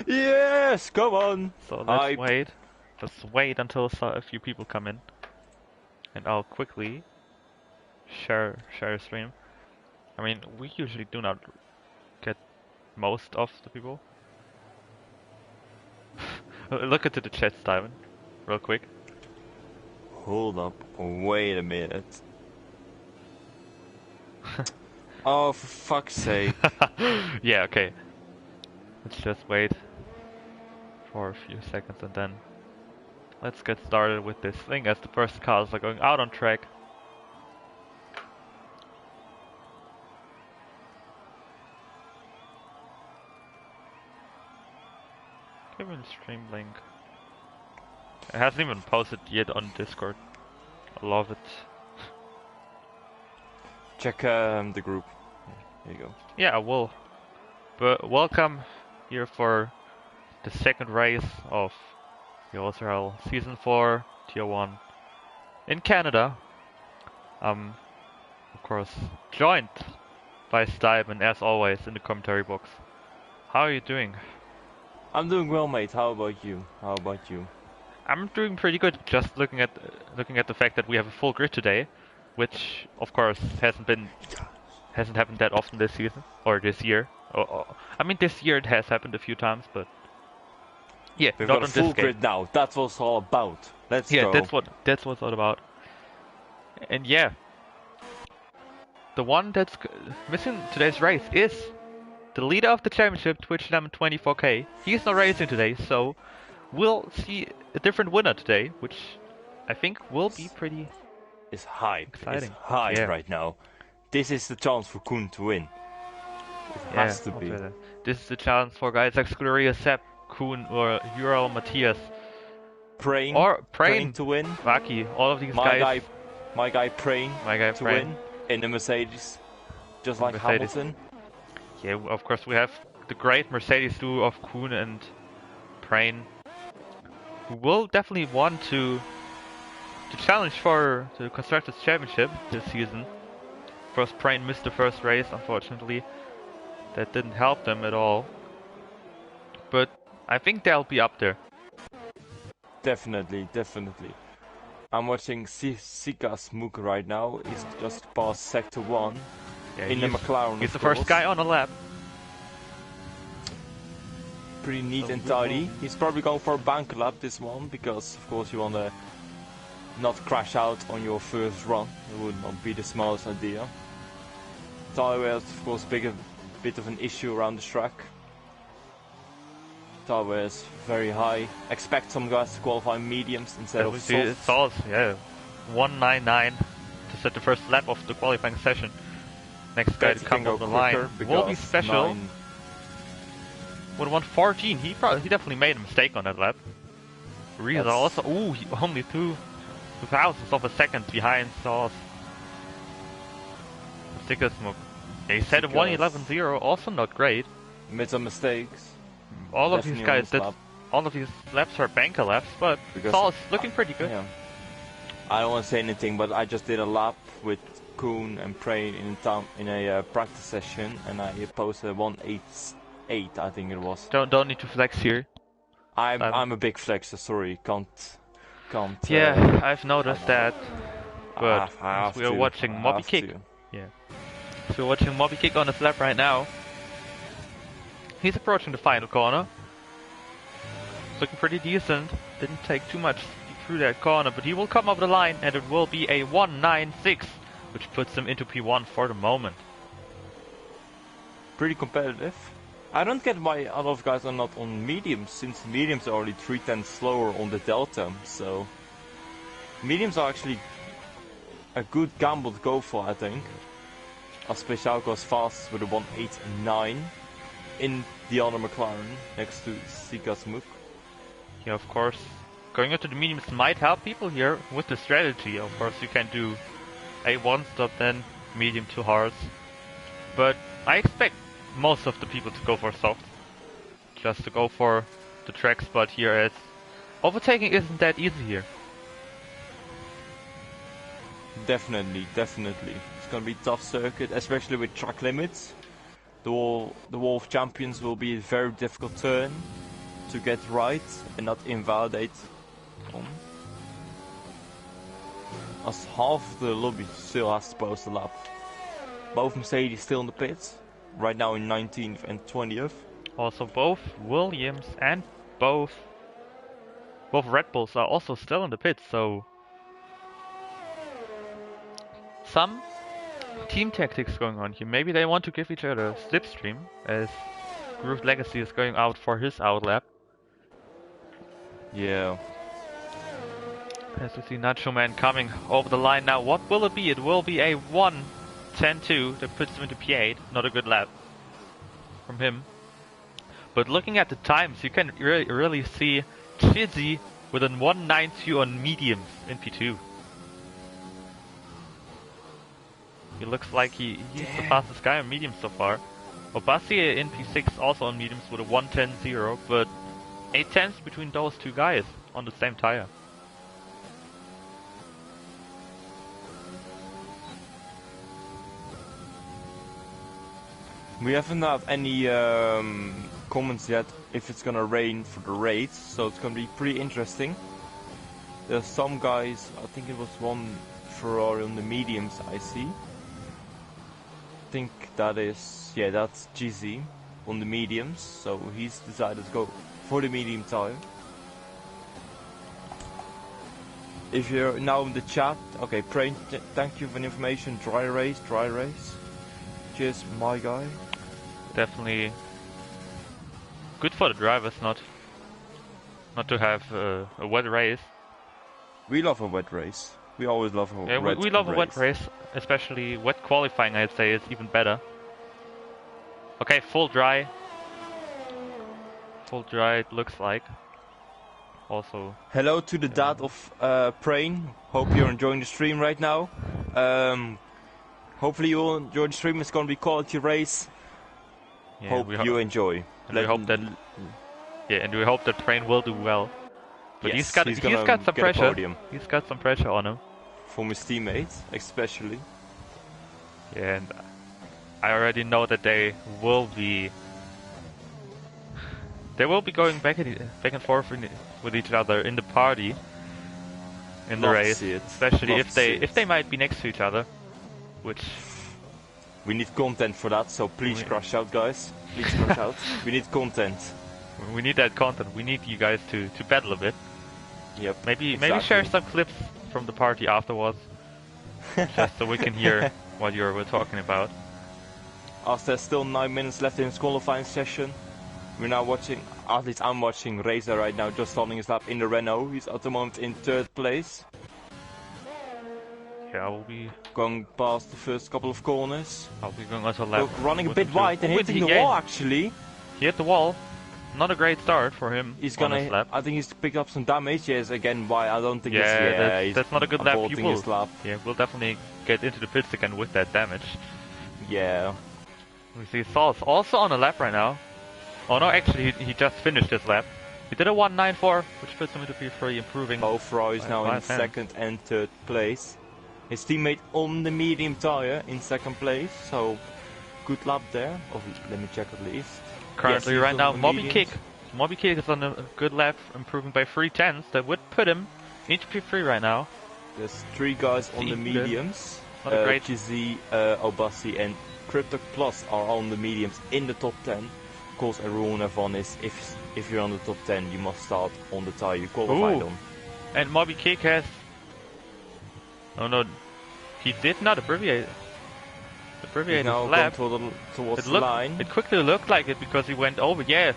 Yes, come on. So let's Hype. wait. Let's wait until a few people come in, and I'll quickly share the stream. I mean, we usually do not get most of the people. Look into the chat, Steven, real quick. Hold up. Wait a minute. Oh, for fuck's sake. Yeah, okay. Let's just wait for a few seconds and then let's get started with this thing as the first cars are going out on track. Give me the stream link. It hasn't even posted yet on Discord. I love it. Check the group. There you go. Yeah, I will. But welcome here for the second race of the OSRL Season 4 Tier 1 in Canada. Of course, joined by Steven as always in the commentary box. How are you doing? I'm doing well, mate. How about you? How about you? I'm doing pretty good. Just looking at the fact that we have a full grid today, which of course hasn't happened that often this season or this year. I mean, this year it has happened a few times, but yeah, We've not got a on full this game. grid now. That's what it's all about. Let's go. Yeah, that's what it's all about. And yeah, the one that's missing today's race is the leader of the championship, Twitch Lemon 24K. He's not racing today, so we'll see a different winner today, which I think will be pretty It's hype. exciting. It's hype right now. This is the chance for Koen to win. It has to be. This is the chance for guys like Scuderia Sepp, Kuhn, or Ural Matthias. Praying to win. Vaki, all of these guys. My guy praying to win in the Mercedes. Just like Hamilton. Yeah, of course we have the great Mercedes duo of Kuhn and Prain, who will definitely want to challenge for the Constructors' Championship this season. Of course, Prain missed the first race, unfortunately. That didn't help them at all. But I think they'll be up there. Definitely. I'm watching Sika Smook right now. He's just past Sector 1 in the McLaren. He's the first guy on the lap. Pretty neat and tidy. He's probably going for a bank lap this one because, of course, you want to not crash out on your first run. It would not be the smartest idea. Tire has, of course, a bit of an issue around the track. Tire is very high. Expect some guys to qualify mediums instead of softs. It's all, 199 to set the first lap of the qualifying session. Next guy to come over the line will be special. With 114, he definitely made a mistake on that lap. Reza also, only two thousandths of a second behind Sauce. Sticker Smoke. He said a 1:11.0, also not great. Made some mistakes. All of these guys, all of these laps are banker laps, but Sauce looking pretty good. Yeah. I don't want to say anything, but I just did a lap with Koen and Prain in a practice session, and I posted 1:8, I think it was. Don't need to flex here. I'm a big flexer. Sorry, can't. Yeah, I've noticed that. But we are watching Moby Kick. Yeah. So we're watching Moby Kick on his lap right now. He's approaching the final corner. Looking pretty decent. Didn't take too much through that corner, but he will come over the line, and it will be a 196, which puts him into P1 for the moment. Pretty competitive. I don't get why a lot of guys are not on mediums, since mediums are only 3/10 slower on the delta, so mediums are actually a good gamble to go for, I think. Especially goes fast with a 1:8.9 in the other McLaren next to Sika Smook. Yeah, of course. Going into the mediums might help people here with the strategy. Of course, you can do a one-stop, then medium to hards. But I expect most of the people to go for soft. Just to go for the track spot here, as overtaking isn't that easy here. Definitely. It's gonna be a tough circuit, especially with track limits. The Wall of Champions will be a very difficult turn. to get right and not invalidate as half the lobby still has to post a lap. Both Mercedes still in the pits, right now in 19th and 20th. Also both Williams and both Red Bulls are also still in the pits, so some team tactics going on here. Maybe they want to give each other a slipstream, as Groove Legacy is going out for his outlap. Yeah. As we see Nacho Man coming over the line now. What will it be? It will be a 1:10.2 that puts him into P8. Not a good lap from him. But looking at the times, you can really see Chizzy with a 1:9.2 on mediums in P2. He looks like he's the fastest guy on mediums so far. Obasi in P6 also on mediums with a 1:10.0, but 8/10ths between those two guys on the same tire. We haven't had any comments yet if it's gonna rain for the race, so it's gonna be pretty interesting. There's some guys, I think it was one Ferrari on the mediums I see. I think that is, yeah, that's GZ on the mediums, so he's decided to go for the medium tire. If you're now in the chat, okay, Prain, thank you for the information. Dry race. Cheers, my guy. Definitely good for the drivers not to have a wet race. We love a wet race. We always love a wet race. We love a wet race, especially wet qualifying. I'd say is even better. Okay, full dry. Full dry it looks like. Also. Hello to the dad of Prain. Hope you're enjoying the stream right now. Hopefully you will enjoy the stream. It's gonna be quality race. Yeah, hope you enjoy. And we hope that Prain will do well. But yes, he's got some pressure. He's got some pressure on him. From his teammates, especially. Yeah, and I already know that they will be going back and forth with each other in the party, in the race, especially if they might be next to each other, which we need content for that. So please crash out, guys. Please crash out. We need content. We need that content. We need you guys to battle a bit. Yep. Maybe share some clips from the party afterwards, just so we can hear what you were talking about. As there's still 9 minutes left in this qualifying session, we're now watching, at least I'm watching Reza right now, just starting his lap in the Renault. He's at the moment in 3rd place. Yeah, we'll be going past the first couple of corners. I'll be going onto lap. Running a bit wide and hitting the wall actually. He hit the wall. Not a great start for him. He's gonna. Lap. I think he's picked up some damage. Yes, again, why I don't think. That's not a good lap. His lap. Yeah, we'll definitely get into the pits again with that damage. Yeah. We see Saul's also on a lap right now. Oh no, actually he just finished his lap. He did a 1:9.4, which puts him into P3, improving. Both Ferraris now in 2nd and 3rd place. His teammate on the medium tire in 2nd place, so good lap there. Oh, let me check at least. Currently, yes, right now, Moby Kick is on a good lap, improving by 3/10. That would put him into P3 right now. There's 3 guys on the mediums. GZ, Obasi, and Crypto Plus are on the mediums in the top 10. Of course, a rule in F1 is if you're on the top 10, you must start on the tire you qualified on. And Moby Kick has. Oh no, he did not abbreviate. Now lap. Towards the line. It quickly looked like it because he went over. Yeah,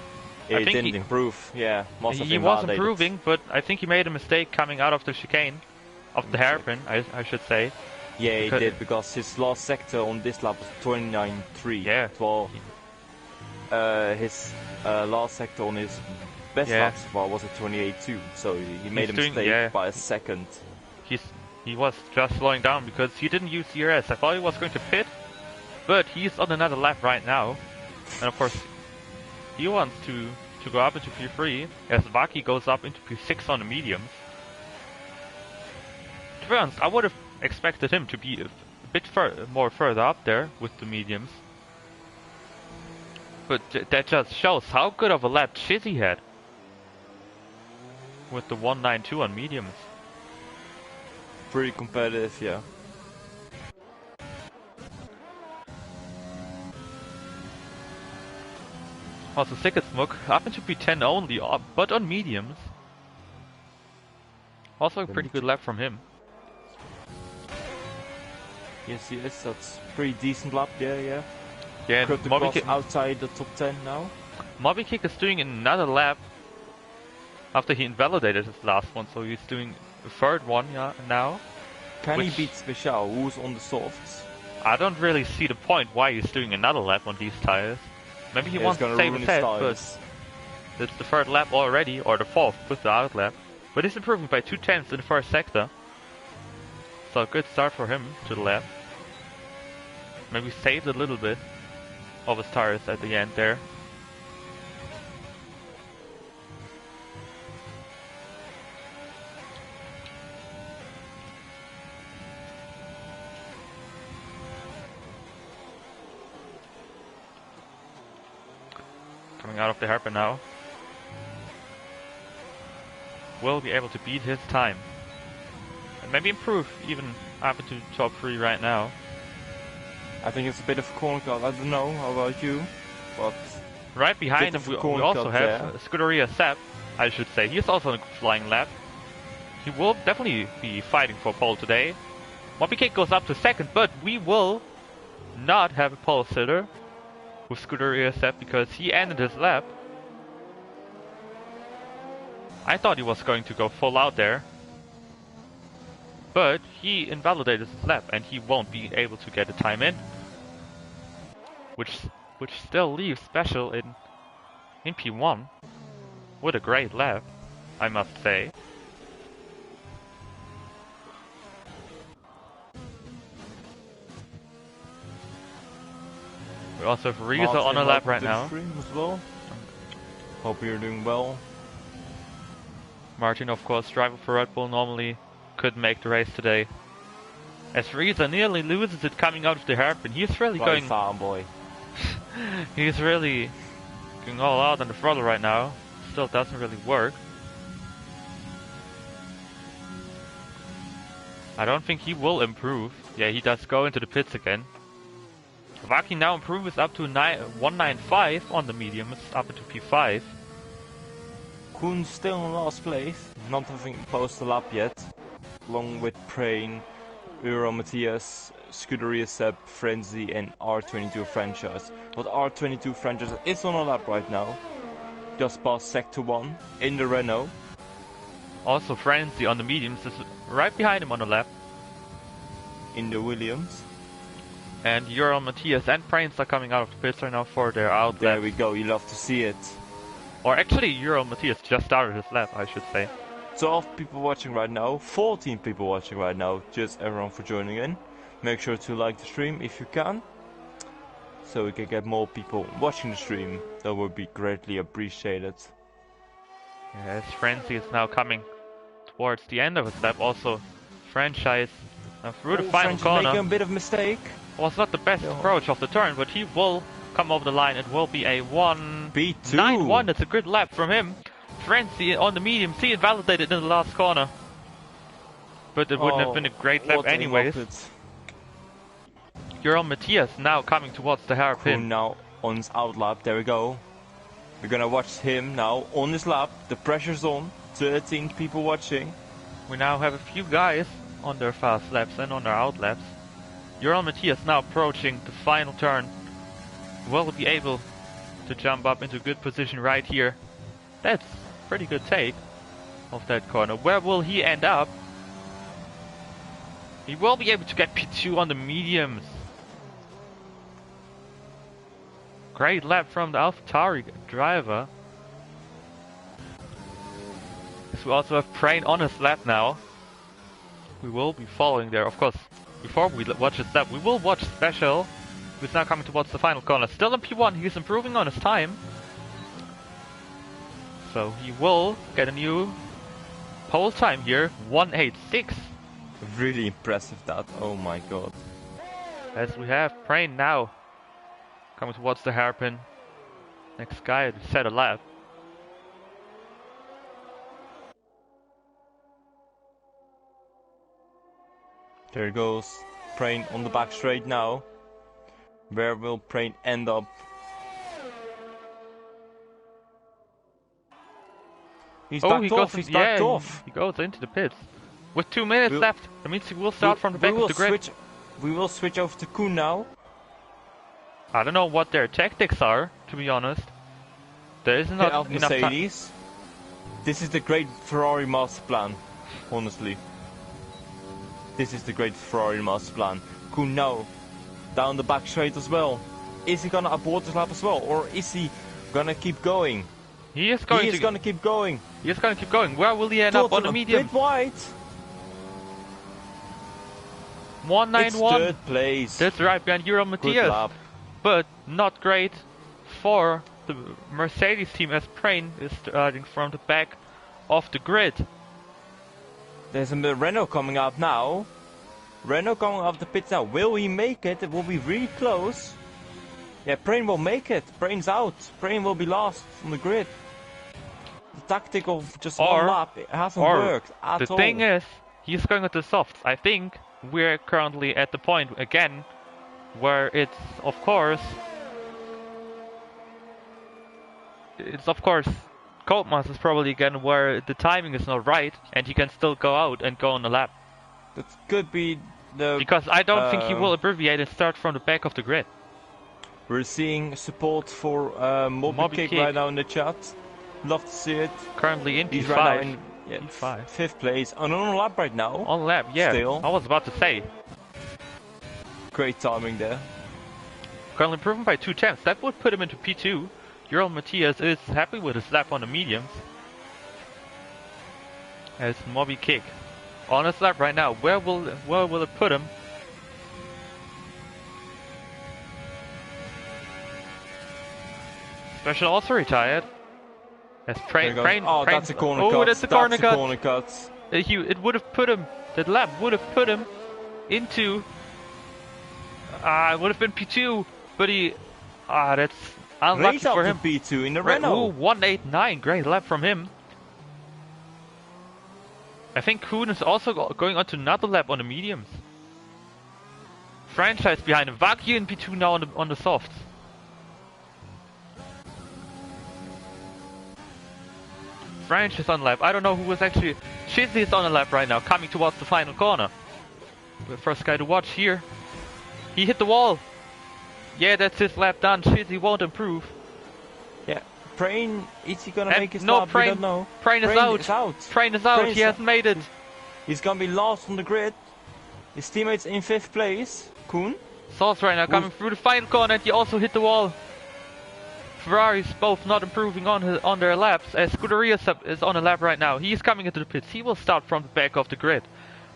I think didn't improve. Yeah, he was improving, but I think he made a mistake coming out of the chicane, of the hairpin, I should say. Yeah, he did, because his last sector on this lap was 29.3. Yeah. Well, his last sector on his best lap so far was at 28.2. So he made a mistake by a second. He was just slowing down because he didn't use CRS. I thought he was going to pit, but he's on another lap right now. And of course, he wants to go up into P3 as Vaki goes up into P6 on the mediums. To be honest, I would have expected him to be a bit more further up there with the mediums. But that just shows how good of a lap Chizzy had. with the 192 on mediums. Pretty competitive, yeah. Also, Sickett Smoke up into P10 only, but on mediums. Also a pretty good lap from him. Yes, yes, that's pretty decent lap, yeah. Yeah, Moby outside the top 10 now. Moby Kick is doing another lap after he invalidated his last one, so he's doing a third one now. Can he beat Special, who's on the softs? I don't really see the point why he's doing another lap on these tires. Maybe he wants to save his head, but it's the third lap already, or the fourth with the out lap. But he's improving by 2/10 in the first sector. So a good start for him to the lap. Maybe saved a little bit of his tires at the end there. Coming out of the hairpin now. Will be able to beat his time. And maybe improve even up into top 3 right now. I think it's a bit of a corner cut. I don't know how about you, but right behind him we also have Scuderia Sepp, I should say. He's also on a flying lap. He will definitely be fighting for pole today. Moby Kick goes up to second, but we will not have a pole sitter with Scuderia Sepp because he ended his lap. I thought he was going to go full out there, but he invalidated his lap and he won't be able to get a time in, which still leaves Special in P1 with a great lap, I must say. We also have Riese on a lap right now. As well. Hope you're doing well. Martin, of course, driver for Red Bull, normally couldn't make the race today. As Riese nearly loses it coming out of the hairpin. He's really going farm boy. He's really going all out on the throttle right now. Still doesn't really work. I don't think he will improve. Yeah, he does go into the pits again. Vaki now improves up to 195 on the mediums, up into P5. Koen still in last place, not having posted a lap yet, along with Prain, Euro Matthias, Scuderia Sepp, Frenzy and R22 Franchise. But R22 Franchise is on a lap right now, just past Sector 1 in the Renault. Also Frenzy on the mediums is right behind him on the lap. In the Williams. And Euro Matthias and Prain are coming out of the pits right now for their out lap. There we go, you love to see it. Or actually, Euro Matthias just started his lap, I should say. 12 people watching right now, 14 people watching right now. Just everyone for joining in. Make sure to like the stream if you can, so we can get more people watching the stream. That would be greatly appreciated. Yes, Frenzy is now coming towards the end of his lap. Also, Franchise through the final corner. Making a bit of mistake. Was not the best approach of the turn, but he will come over the line. It will be a 1.91. That's a good lap from him. Frenzy on the medium, he invalidated in the last corner. But it wouldn't have been a great lap anyways. Euro Matthias now coming towards the hairpin. Now on his out lap, there we go. We're gonna watch him now on his lap. The pressure's on. 13 people watching. We now have a few guys on their fast laps and on their out laps. Euro Matthias now approaching the final turn. Will be able to jump up into good position right here. That's a pretty good take of that corner. Where will he end up? He will be able to get P2 on the mediums. Great lap from the AlphaTauri driver. So we also have Prain on his lap now. We will be following there, of course. Before we watch his lap, we will watch Special, who's now coming towards the final corner. Still in P1, he's improving on his time. So he will get a new pole time here, 1.86. Really impressive that, oh my god. As we have Prain now coming towards the hairpin. Next guy to set a lap. There goes Prain on the back straight now. Where will Prain end up? He's backed off. He's backed off. He goes into the pits. With 2 minutes left, that means he will start from the back of the grid. We will switch over to Koen now. I don't know what their tactics are, to be honest. There is not enough time. This is the great Ferrari master plan, honestly. This is the great Ferrari master plan. Koen now, down the back straight as well. Is he gonna abort this lap as well, or is he gonna keep going? He is going to keep going. He is going to keep going. Where will he end up on the medium? A bit wide. 191. It's third place. That's right, behind Euro Matthias. But not great for the Mercedes team as Prain is starting from the back of the grid. There's a Renault coming up now. Renault coming off the pits now. Will he make it? It will be really close. Yeah, Prain will make it. Prain's out. Prain will be last on the grid. The tactic of just one lap, it hasn't worked at all. The thing is, he's going with the softs. I think we're currently at the point again where it's of course Codemasters probably again where the timing is not right and he can still go out and go on the lap. That could be the... Because I don't think he will abbreviate and start from the back of the grid. We're seeing support for Moby right now in the chat. Love to see it. Currently in P5. He's right now in P5. 5th place. And on a lap right now. On a lap, yeah. Still. I was about to say. Great timing there. Currently improving by 2 tenths. That would put him into P2. Euro Matthias is happy with his lap on the mediums. As Moby Kick on his lap right now. Where will it put him? Special also retired. As Prain, that's a corner cut. Oh, that's a corner cut. Corner cut. It would have put him. That lap would have put him into. It would have been P2, but he. That's unlucky for him. P2 in the Renault. 189, great lap from him. I think Koen is also going on to another lap on the mediums. Franchise behind him. Vaki in P2 now on the softs. Franch is on lap. I don't know who was actually... Shizzy is on a lap right now, coming towards the final corner. The first guy to watch here. He hit the wall. Yeah, that's his lap done. Shizzy won't improve. Yeah. Prain, is he gonna make his lap? We don't know. Prain is out. Prain is out. He hasn't made it. He's gonna be last on the grid. His teammates in 5th place. Koen. Sauce right now coming through the final corner and he also hit the wall. Ferrari's both not improving on their laps as Scuderia is on a lap right now. He's coming into the pits. He will start from the back of the grid.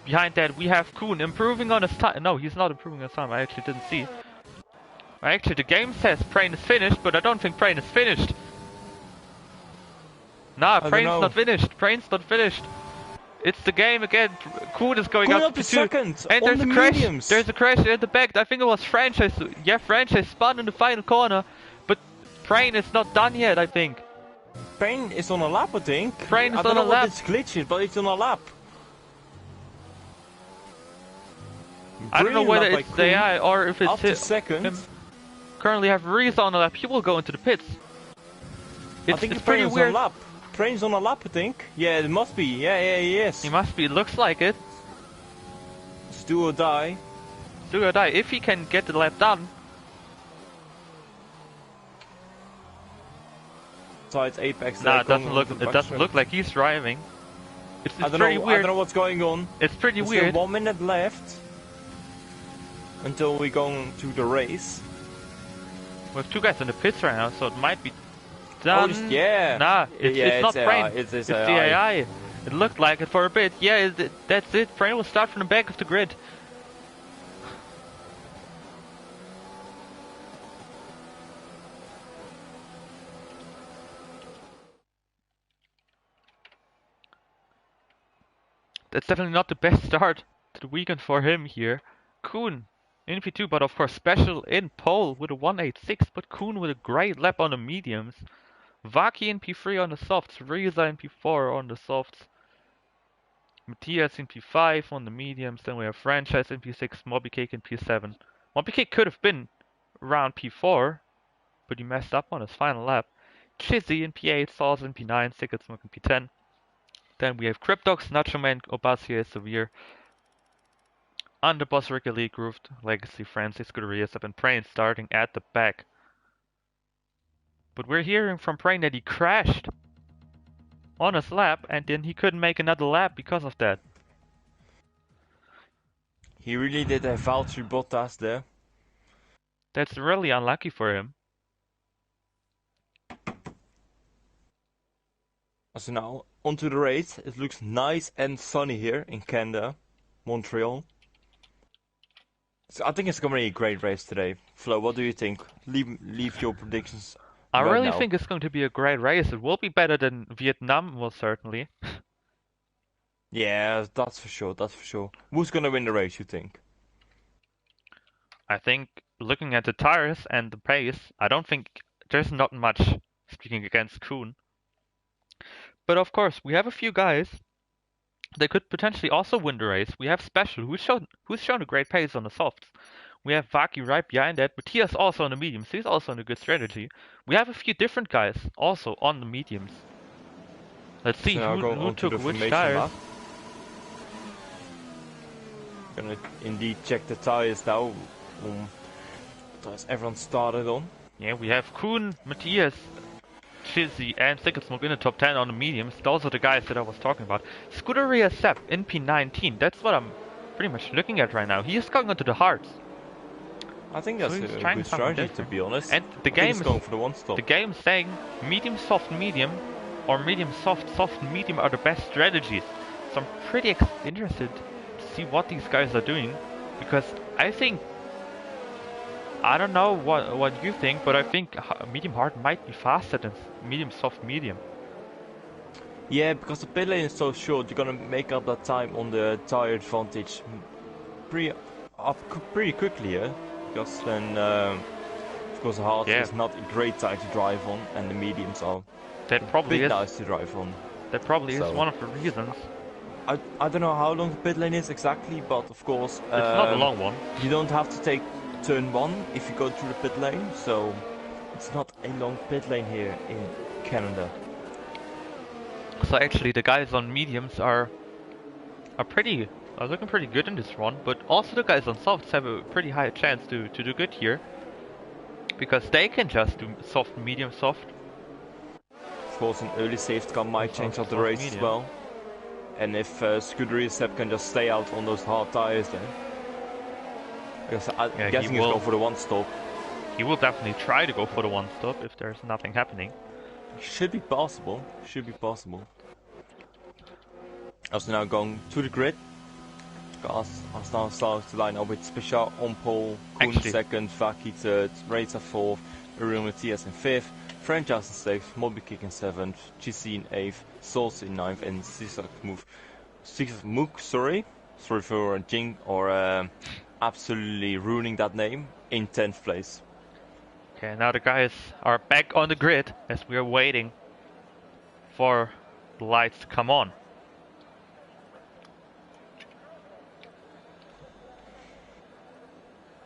Behind that we have Koen improving on his time. No, he's not improving on his time. I actually didn't see. Actually, the game says Prain is finished, but I don't think Prain is finished. Nah, Prain's not finished. Prain's not finished. It's the game again. Koen is going up to second. And there's a crash. Mediums. There's a crash in the back. I think it was Franchise. Yeah, Franchise spun in the final corner. Prain is not done yet, I think. Prain is on a lap, I think. Prain is on a lap. It's glitchy, but it's on a lap. I don't know whether it's the AI or if it's second. Currently have Reese on a lap. He will go into the pits. I think it's pretty weird. On a lap. Prain's on a lap, I think. Yeah, it must be. Yeah, he is. He must be. It looks like it. It's do or die. Do or die. If he can get the lap done. Apex. Nah, it doesn't look like he's driving. It's pretty weird. I don't know what's going on. It's pretty weird. Still 1 minute left until we go to the race. We have 2 guys in the pits right now, so it might be done. Oh, yeah. Nah, it's not Prain. It's the AI. It looked like it for a bit. Yeah, that's it. Prain will start from the back of the grid. That's definitely not the best start to the weekend for him here. Koen in P2, but of course special in pole with a 186, but Koen with a great lap on the mediums. Vaki in P3 on the softs, Riza in P4 on the softs. Matthias in P5 on the mediums, then we have Franchise in P6, MobyCake in P7. MobyCake could have been around P4, but he messed up on his final lap. Chizzy in P8, Sauce in P9, Sicketsmoke in P10. Then we have Cryptox, Nacho Man, Obasia, Severe. Underboss, Rick Elite, Grooved, Legacy, Francis, Scuderia, Sub, and Prain starting at the back. But we're hearing from Prain that he crashed on his lap, and then he couldn't make another lap because of that. He really did a Valtteri Bottas there. That's really unlucky for him. So now, onto the race. It looks nice and sunny here in Canada, Montreal. So I think it's going to be a great race today. Flo, what do you think? Leave your predictions. I really think it's going to be a great race. It will be better than Vietnam, most certainly. Yeah, that's for sure. That's for sure. Who's going to win the race, you think? I think, looking at the tires and the pace, I don't think there's not much speaking against Kuhn. But of course, we have a few guys that could potentially also win the race. We have Special, who's shown a great pace on the softs. We have Vaki right behind that. Matthias also on the mediums. He's also on a good strategy. We have a few different guys also on the mediums. Let's see who took which tires. Gonna indeed check the tires now. Tires everyone started on. Yeah, we have Kuhn, Matthias, Chizzy, and Sicketsmoke in the top 10 on the mediums. Those are the guys that I was talking about. Scuderia Sepp in P19. That's what I'm pretty much looking at right now. He is going onto the hards. I think that's a good strategy, to be honest. And the game is going for the one stop. The game is saying medium, soft, medium, or medium, soft, soft, medium are the best strategies. So I'm pretty interested to see what these guys are doing, because I think, I don't know what you think, but I think medium hard might be faster than medium, soft, medium. Yeah, because the pit lane is so short, you're gonna make up that time on the tire advantage pretty quickly, yeah? Because then, of course, the hard is not a great tire to drive on, and the mediums are nice to drive on. That probably is one of the reasons. I don't know how long the pit lane is exactly, but of course, it's not a long one. You don't have to take turn 1 if you go through the pit lane, so it's not a long pit lane here in Canada. So actually, the guys on mediums are looking pretty good in this run, but also the guys on softs have a pretty high chance to do good here, because they can just do soft, medium, soft. Of course, an early safety car might change up the race medium as well, and if Scuderia Sepp can just stay out on those hard tires, then because I'm guessing he's going for the one stop. He will definitely try to go for the one stop if there's nothing happening. Should be possible. Should be possible. Also now going to the grid. Cars are now starting to line up with Special on pole, Kuhn second, Vaki third, Reza fourth, Ariel Matthias in fifth, Franchise in sixth, MobyCake in seventh, GC in eighth, Sauce in ninth, and Sicketsmoke, sorry for Jing or absolutely ruining that name, in 10th place. Okay, now the guys are back on the grid as we are waiting for the lights to come on.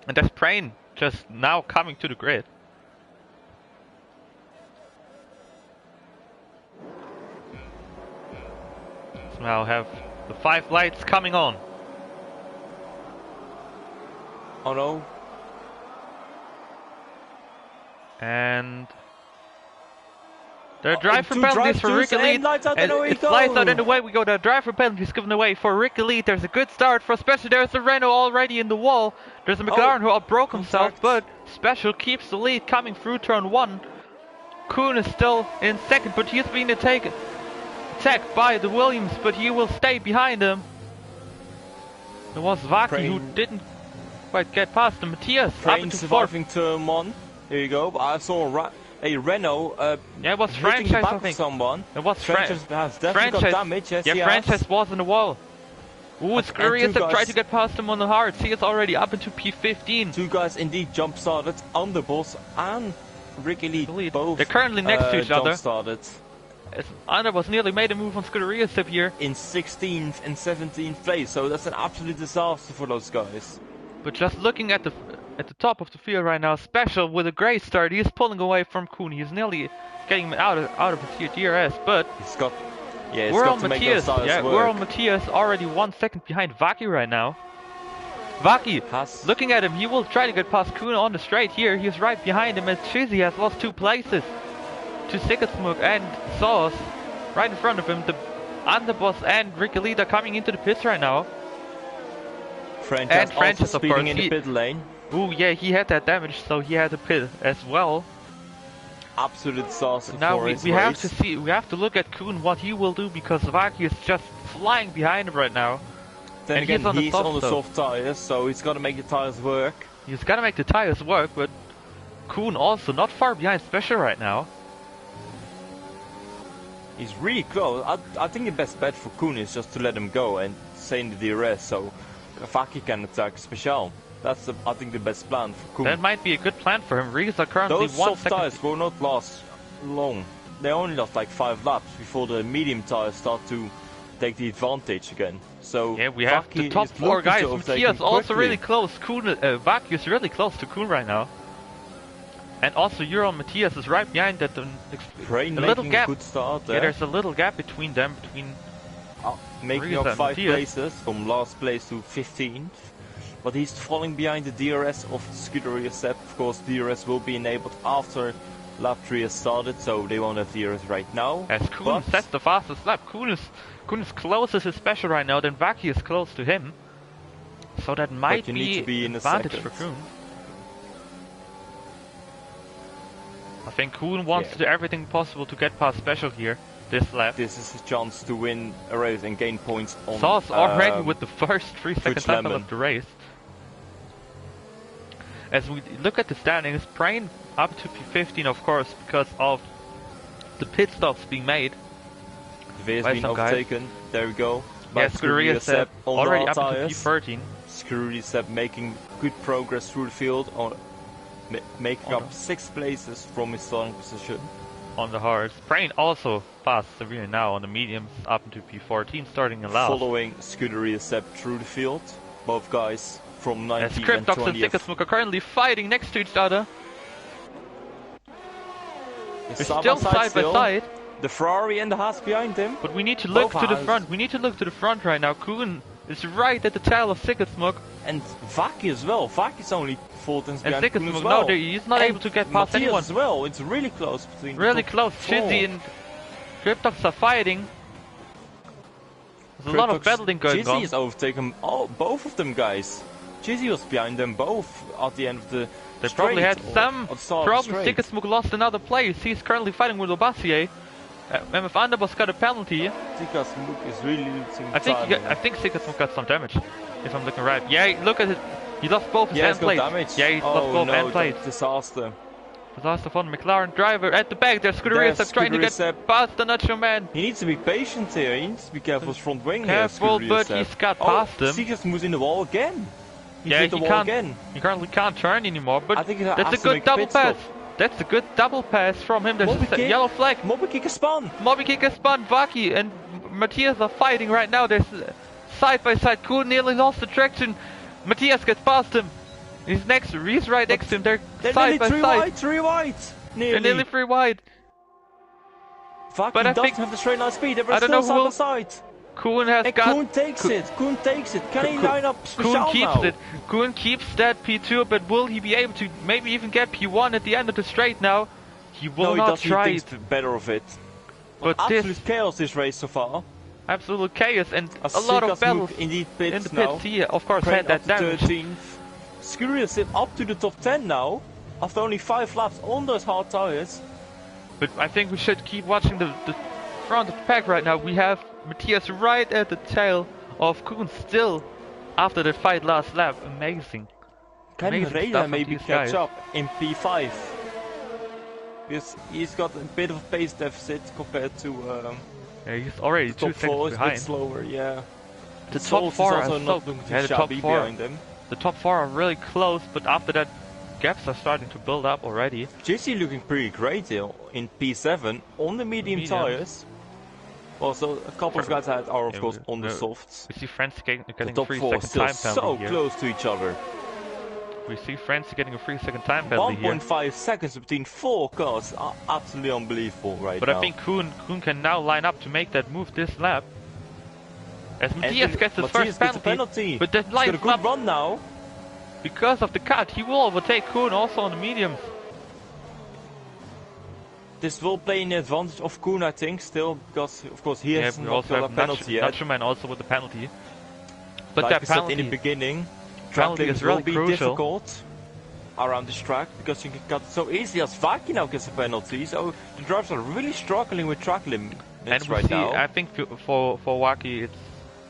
And there's Prain just now coming to the grid. So now have the 5 lights coming on. Oh no. And there are driver penalties for Rick Elite. Lights out and it's lights out and away we go. The driver penalties given away for Rick Elite. There's a good start for Special. There's a Renault already in the wall. There's a McLaren who outbroke himself, but Special keeps the lead coming through turn 1. Kuhn is still in second, but he's being attacked by the Williams, but he will stay behind him. There was Vaki who didn't quite get past him. Matthias up into surviving turn 1. Here you go. I saw a Renault. Yeah, it was Franchise, I think. Someone. It was Franchise has definitely got damage. Yes, yeah, Franchise was in the wall. Ooh, Scuderia Sepp tried to get past him on the hards. He is already up into P15. 2 guys indeed jump started. Underboss and Rick Elite both. They're currently next to each other. Started. Anna was nearly made a move on Scuderia's tip here. In 16th and 17th place, so that's an absolute disaster for those guys. But just looking at the top of the field right now, Special with a great start. He's pulling away from Kuhn. He's nearly getting him out of his DRS, but he's got Matthias. Matthias already 1 second behind Vaki right now. Vaki, looking at him, he will try to get past Kuhn on the straight here. He's right behind him, and Chizzy has lost 2 places to Sicketsmug and Sauce right in front of him. The Underboss and Ricolita coming into the pits right now. Francis of course in the pit lane. Ooh, yeah, he had that damage, so he had to pit as well. Absolute disaster. Now we have to see. We have to look at Kuhn what he will do, because Vaki is just flying behind him right now. Then again, he's on the soft tires, so he's got to make the tires work. He's got to make the tires work, but Kuhn also not far behind Special right now. He's really close. I think the best bet for Kuhn is just to let him go and stay in the DRS, so Vaki can attack Special. That's I think the best plan for Kuhn. That might be a good plan for him. Rees are currently Those soft tires will not last long. They only last like 5 laps before the medium tires start to take the advantage again. So yeah, we have the top 4 guys. Matthias also really close. Kuhn, Vaki is really close to Kuhn right now. And also Euron Matthias is right behind that. A little gap. Good start there. Yeah, there's a little gap between them, making up 5 places from last place to 15th. But he's falling behind the DRS of Scuderia Sepp. Of course, DRS will be enabled after lap 3 has started, so they won't have DRS right now. As Kuhn sets the fastest lap. Kuhn is closest to Special right now, then Vaki is close to him. So that might be an advantage for Kuhn. I think Kuhn wants to do everything possible to get past Special here, this lap. This is a chance to win a race and gain points on Sauce already with the first 3 second time of the race. As we look at the standings, Prain up to P15 of course because of the pit stops being made. The V has been overtaken, there we go. Yeah, Scuderia Sepp already up to P13. Scuderia Sepp making good progress through the field, making up 6 places from his starting position. On the hards. Prain also fast severe now on the mediums up into P14, starting in last. Following Scuderia Sepp through the field, both guys from 19th and 20th. Cryptox and Sicketsmug are currently fighting next to each other. They're still side by side. The Ferrari and the Haas behind him. But we need to look to the front. We need to look to the front right now. Kuhn is right at the tail of Sicketsmug. And Vaki as well. Vaki's only 4 tenths behind Kuhn as well. No, he's not able to get past anyone. as well. It's really close between really close. Chizzy and Cryptox are fighting. There's a lot of battling going on. Chizzy is overtaken both of them guys. Chizzy was behind them both at the end of the They probably had some problems. Sicketsmug lost another place. He's currently fighting with Lobassier. MF Underboss got a penalty. Sicketsmug is really losing I think Sicketsmug got some damage, if I'm looking right. Yeah, look at it. He lost both his end plates. Yeah, he lost both end plates. Disaster. Disaster for the McLaren driver. At the back, there's Scuderia Sepp trying to get past the Nacho Man. He needs to be patient here. He needs to be careful with his front wing. Careful, but he's got past him. Sicketsmug's in the wall again. He currently can't turn anymore, but that's a good double pass. That's a good double pass from him. There's a yellow flag. Moby kick a spun. Moby kick a spun. Vaki and Matthias are fighting right now. There's side by side. Kuhn nearly lost the traction. Matthias gets past him. He's right next to him. They're side by side. 3 wide. They're nearly 3 wide. Vaki doesn't have the straight line speed. They're still side by side. Kuhn has got... Kuhn takes it. Can he line up Special now? Kuhn keeps that P2, but will he be able to maybe even get P1 at the end of the straight now? He will not try. He thinks better of it. But absolute chaos this race so far. Absolute chaos and a lot of battles in the pits here. Of course, had that damage. 13th. Scuderia Sepp up to the top 10 now, after only 5 laps on those hard tires. But I think we should keep watching the front of the pack right now. We have Matthias right at the tail of Kuhn still after the fight last lap. Amazing. Can Reda maybe catch up in P5? Because he's got a bit of a pace deficit compared to yeah, he's already 2 seconds behind. A bit slower, yeah. The top 4 are not looking too shabby behind them. The top 4 are really close, but after that gaps are starting to build up already. JC looking pretty great here in P7 on the medium tires. Also, a couple of guys are of course on the softs. We see Francis getting the a top 3-second still time penalty so here. close to each other. We see Francis getting a 3-second time penalty 1.5 seconds between 4 cars are absolutely unbelievable right but now. I think Koen can now line up to make that move this lap. As Matthias gets his first penalty, but that lines got a good run now. Because of the cut, he will overtake Koen also on the mediums. This will play in the advantage of Koen, I think, still, because of course he has not got a penalty yet. Nachoman also with the penalty. But like that we penalty said in the beginning, penalty is really will be crucial. difficult around this track because you can cut so easily as Vaki now gets a penalty. So the drivers are really struggling with track limits right now. I think for Vaki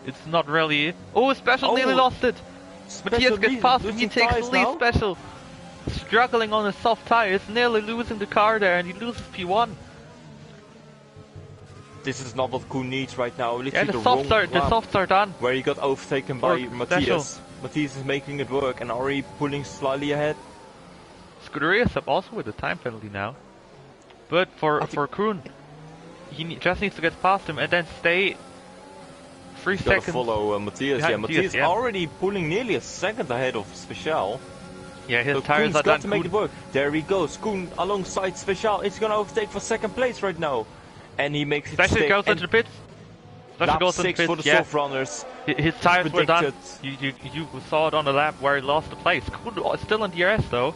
it's not really. Oh, Special nearly lost it. Matthias gets past him, he takes the lead. Special struggling on his soft tires, nearly losing the car there, and he loses P1. This is not what Koen needs right now. Yeah, the softs are done. Where he got overtaken by Matthias. Matthias is making it work and already pulling slightly ahead. Scuderia sub also with a time penalty now. But for Koen, he just needs to get past him and then stay 3 seconds. Gotta follow Matthias. Yeah, Matthias already pulling nearly a second ahead of Special. Yeah, his so tires are got to make it work. There he goes. Koen alongside Special. It's gonna overtake for second place right now. And he makes it Special goes into the pits. Lap 6 for the soft runners. His tires were done. You saw it on the lap where he lost the place. Koen still in DRS though.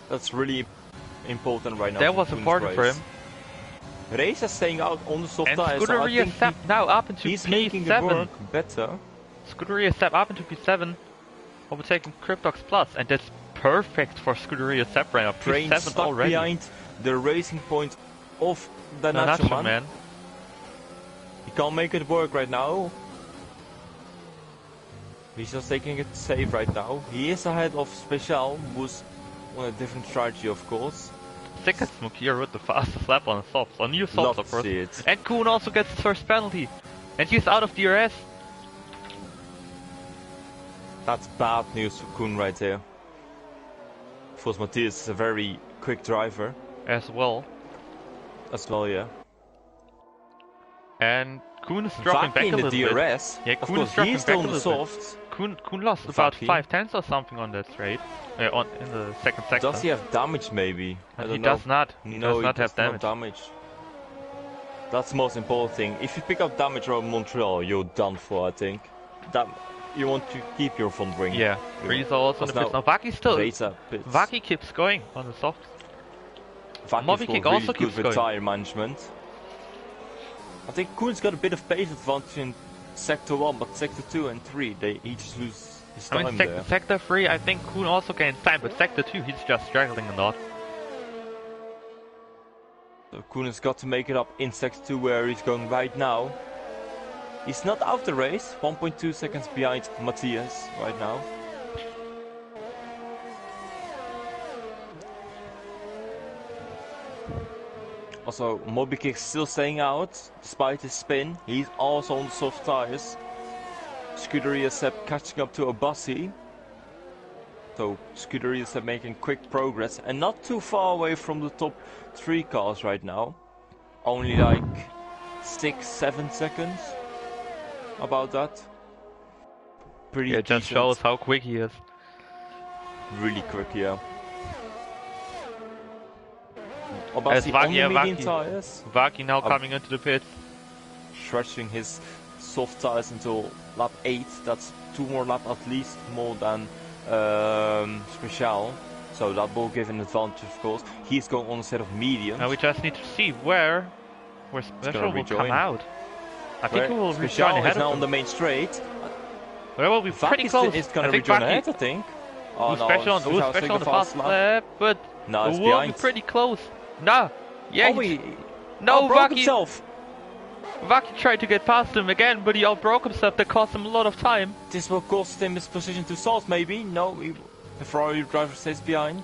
That's really important right now. That was important for him. Race is staying out on the soft tires. Scuderia step now up into he's P7. Making it work better. Scuderia step up into P7, overtaking Cryptox Plus, and that's perfect for Scuderia step right now. P7 stuck already. Behind the racing point of the Nachoman. He can't make it work right now. He's just taking it safe right now. He is ahead of Special, who's on a different strategy, of course. Second smoke here with the fastest lap on softs, on new softs, of course. It. And Koen also gets his first penalty, and he's out of DRS. That's bad news for Koen right there. Of course, Matthias is a very quick driver. As well, yeah. And Koen is dropping back a little bit. DRS. Yeah, Koen is dropping he's back still a on the little softs. bit. Koen lost about 5/10 or something on that straight. In the second sector. Does he have damage maybe? He does not. He does not have damage. That's the most important thing. If you pick up damage around Montreal, you're done for, I think. That you want to keep your front wing. Yeah, Frieza also on the pits. Now Vaki still. Vaki keeps going on the softs. Vaki really also keeps good with tire management. I think Koen's got a bit of pace advantage in Sector 1, but Sector 2 and 3, he just lose his time there. Sector 3, I think Koen also gains time, but Sector 2, he's just struggling a lot. So Koen has got to make it up in Sector 2 where he's going right now. He's not out the race, 1.2 seconds behind Matthias right now. Also, Mobykick still staying out, despite his spin. He's also on the soft tires. Scuderia Sepp catching up to Obasi. So, Scuderia Sepp making quick progress and not too far away from the top 3 cars right now. Only like 6-7 seconds. About that. Pretty decent. Just shows how quick he is. Really quick, yeah. Obasi on the medium tires. Vaki now coming into the pits. Stretching his soft tires until lap 8. That's 2 more laps at least more than Special. So that will give an advantage, of course. He's going on a set of mediums. Now we just need to see where Special will come out. I think he will rejoin ahead of now on the main straight. Well, we'll be pretty close. Is going to rejoin ahead, I think. Oh, no, Special on the fast lap, but we'll be pretty close. No, yeah, no, broke himself. Vaki tried to get past him again, but he outbroke himself. That cost him a lot of time. This will cost him his position to start, maybe. No, the Ferrari driver stays behind.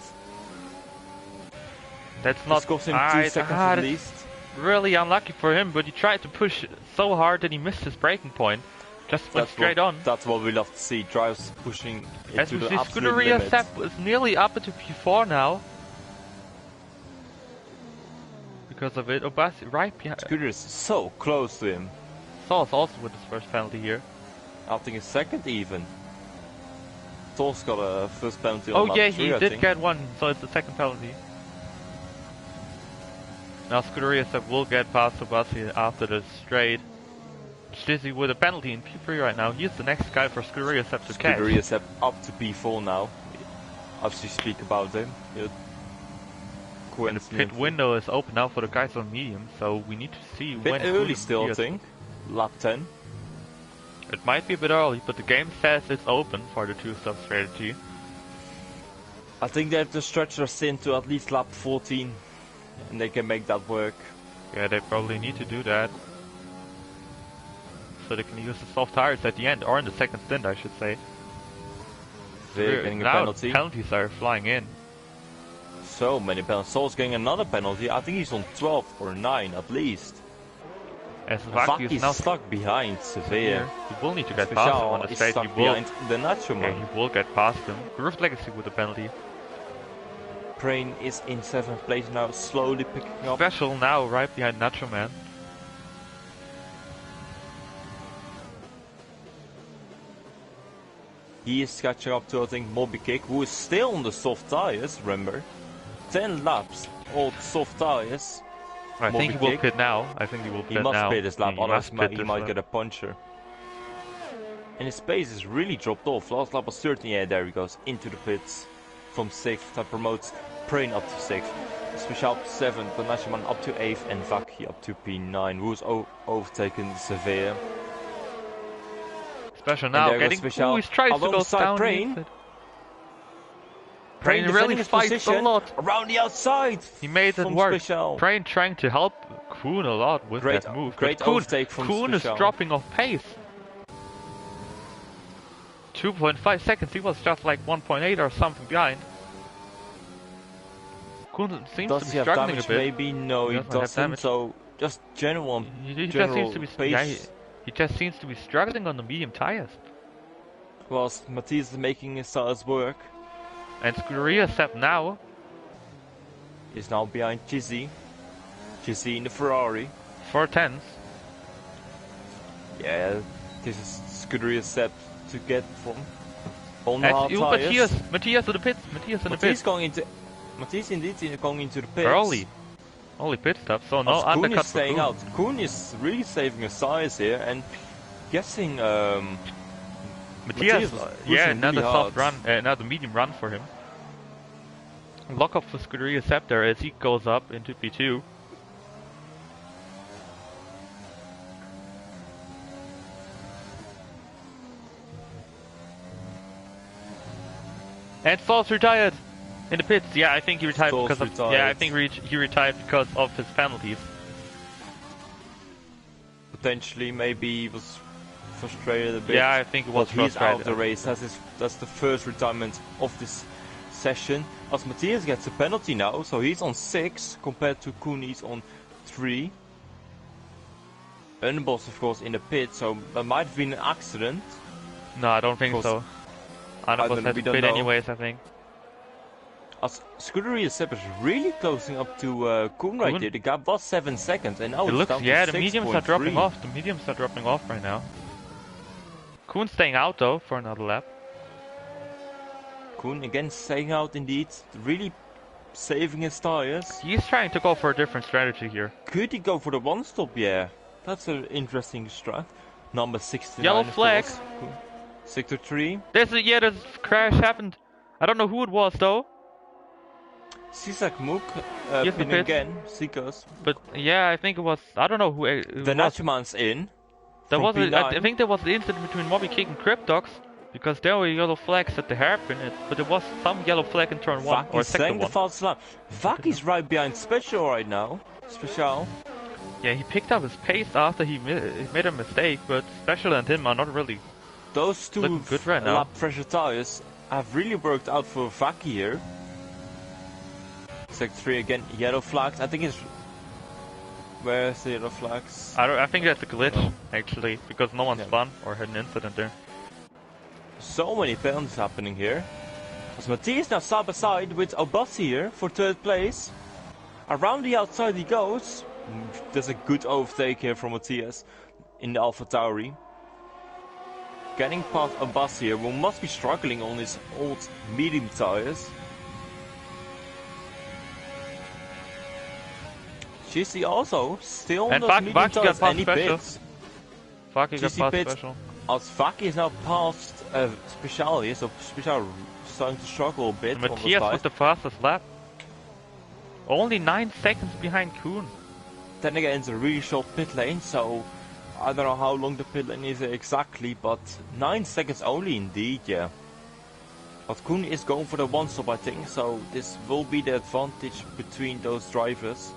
That's not cost him 2 seconds at least. Really unlucky for him, but he tried to push so hard that he missed his braking point. Just went straight on. That's what we love to see. Drivers pushing As into we the see, absolute Scuderia limit. Sepp is nearly up into P4 now. Because of it, Obasi right behind. Scuderia is so close to him. Saul's also with his first penalty here. I think a second even. Saul's got a first penalty on lap 3, he did get one, so it's the second penalty. Now Scuderia Sepp will get past Obasi after the straight. Dizzy with a penalty in P3 right now. He's the next guy for Scuderia Sepp to catch. Scuderia Sepp up to P4 now. As we speak about him. And the pit window is open now for the guys on medium, so we need to see bit when. Early still, I think. Lap 10. It might be a bit early, but the game says it's open for the two-stop strategy. I think they have to stretch their stint to at least lap 14, and they can make that work. Yeah, they probably need to do that. So they can use the soft tires at the end, or in the second stint, I should say. They're getting a now penalty. Penalties are flying in. So many penalties. Saul's getting another penalty. I think he's on 12 or 9 at least. As Vaki is now stuck behind Severe. He will need to get past him on the straight. He will. Behind the Nacho man. Yeah, he will get past him. Groove Legacy with the penalty. Crane is in 7th place now, slowly picking up. Special now, right behind Nacho Man. He is catching up to, I think, Moby Kick, who is still on the soft tires, remember. 10 laps, all soft tires. I think he will pit now. I think he will pit now. He must pit his lap, otherwise he might lap. get a puncture. And his pace is really dropped off. Last lap was 13, yeah, there he goes, into the pits. From 6th, that promotes Prane up to 6th. Special up to 7th, Banashaman up to 8th, and Vaki up to P9, who's overtaken Severe. Special now, getting he tries to go down. Prane really fights a lot. Around the outside! He made it work. Prane trying to help Kuhn a lot with that move. Great overtake from Kuhn is dropping off pace. 2.5 seconds, he was just like 1.8 or something behind. Kuhn seems to be struggling a bit. Maybe no, he doesn't. So just general pace. He just seems to be struggling on the medium tires. Whilst Matthias is making his tires work. And Scuderia Sepp now is now behind Chizzy. Chizzy in the Ferrari. 4/10. Yeah, this is Scuderia Sepp to get from on the hard tires. Matthias in the pits. Matthias indeed going into the pits. Early pit stop, so no undercut. Kuhn is staying out. Kuhn is really saving his tires here and guessing Matthias another soft run, another medium run for him. Lock up for Scuderia Sepp there as he goes up into P2. And Saul's retired in the pits. Yeah, I think he retired because of I think he retired because of his penalties. Potentially, maybe he was frustrated a bit. Yeah, I think he was frustrated. He's out of the race. That's the first retirement of this session. As Matthias gets a penalty now, so he's on 6 compared to Kuhn, he's on 3. Unboss, of course, in the pit, so that might have been an accident. No, I don't think so. Unboss has to pit anyways, I think. As Scuderia Sepp is really closing up to Kuhn right here. The gap was 7 seconds, and now it's down to the mediums are dropping off. The mediums are dropping off right now. Kuhn staying out though for another lap. Kuhn again staying out indeed, really saving his tires. He's trying to go for a different strategy here. Could he go for the one stop? Yeah, that's an interesting strat. Number 69. Yellow flag. Sector 3. There's a crash happened. I don't know who it was though. Sisak Mook pin again, Sikas. But yeah, I think it was. I don't know who. The Nachoman's in. There was I think there was the incident between Moby Kick and Cryptox, because there were yellow flags at the hairpin, but there was some yellow flag in turn 1 or sector 1. The fast lap. Vaki's right behind Special right now. Special. Yeah, he picked up his pace after he made a mistake, but Special and him are not really. Those two good right now. lap pressure tires have really worked out for Vaki here. Sector 3 again, yellow flags. I think it's Where's the other flags? I think that's a glitch, actually, because no one spun or had an incident there. So many penalties happening here. As Matthias now side by side with Obasi here for 3rd place. Around the outside he goes. There's a good overtake here from Matthias in the AlphaTauri. Getting past Obasi here, who must be struggling on his old medium tires. GC also still on those medium tires, and he pits. Vaki got past special. As Vaki is now past Special here, so Special starting to struggle a bit. Matthias was the fastest lap. Only 9 seconds behind Kuhn. Then again, it's a really short pit lane, so I don't know how long the pit lane is exactly, but 9 seconds only indeed, yeah. But Kuhn is going for the 1-stop, I think, so this will be the advantage between those drivers.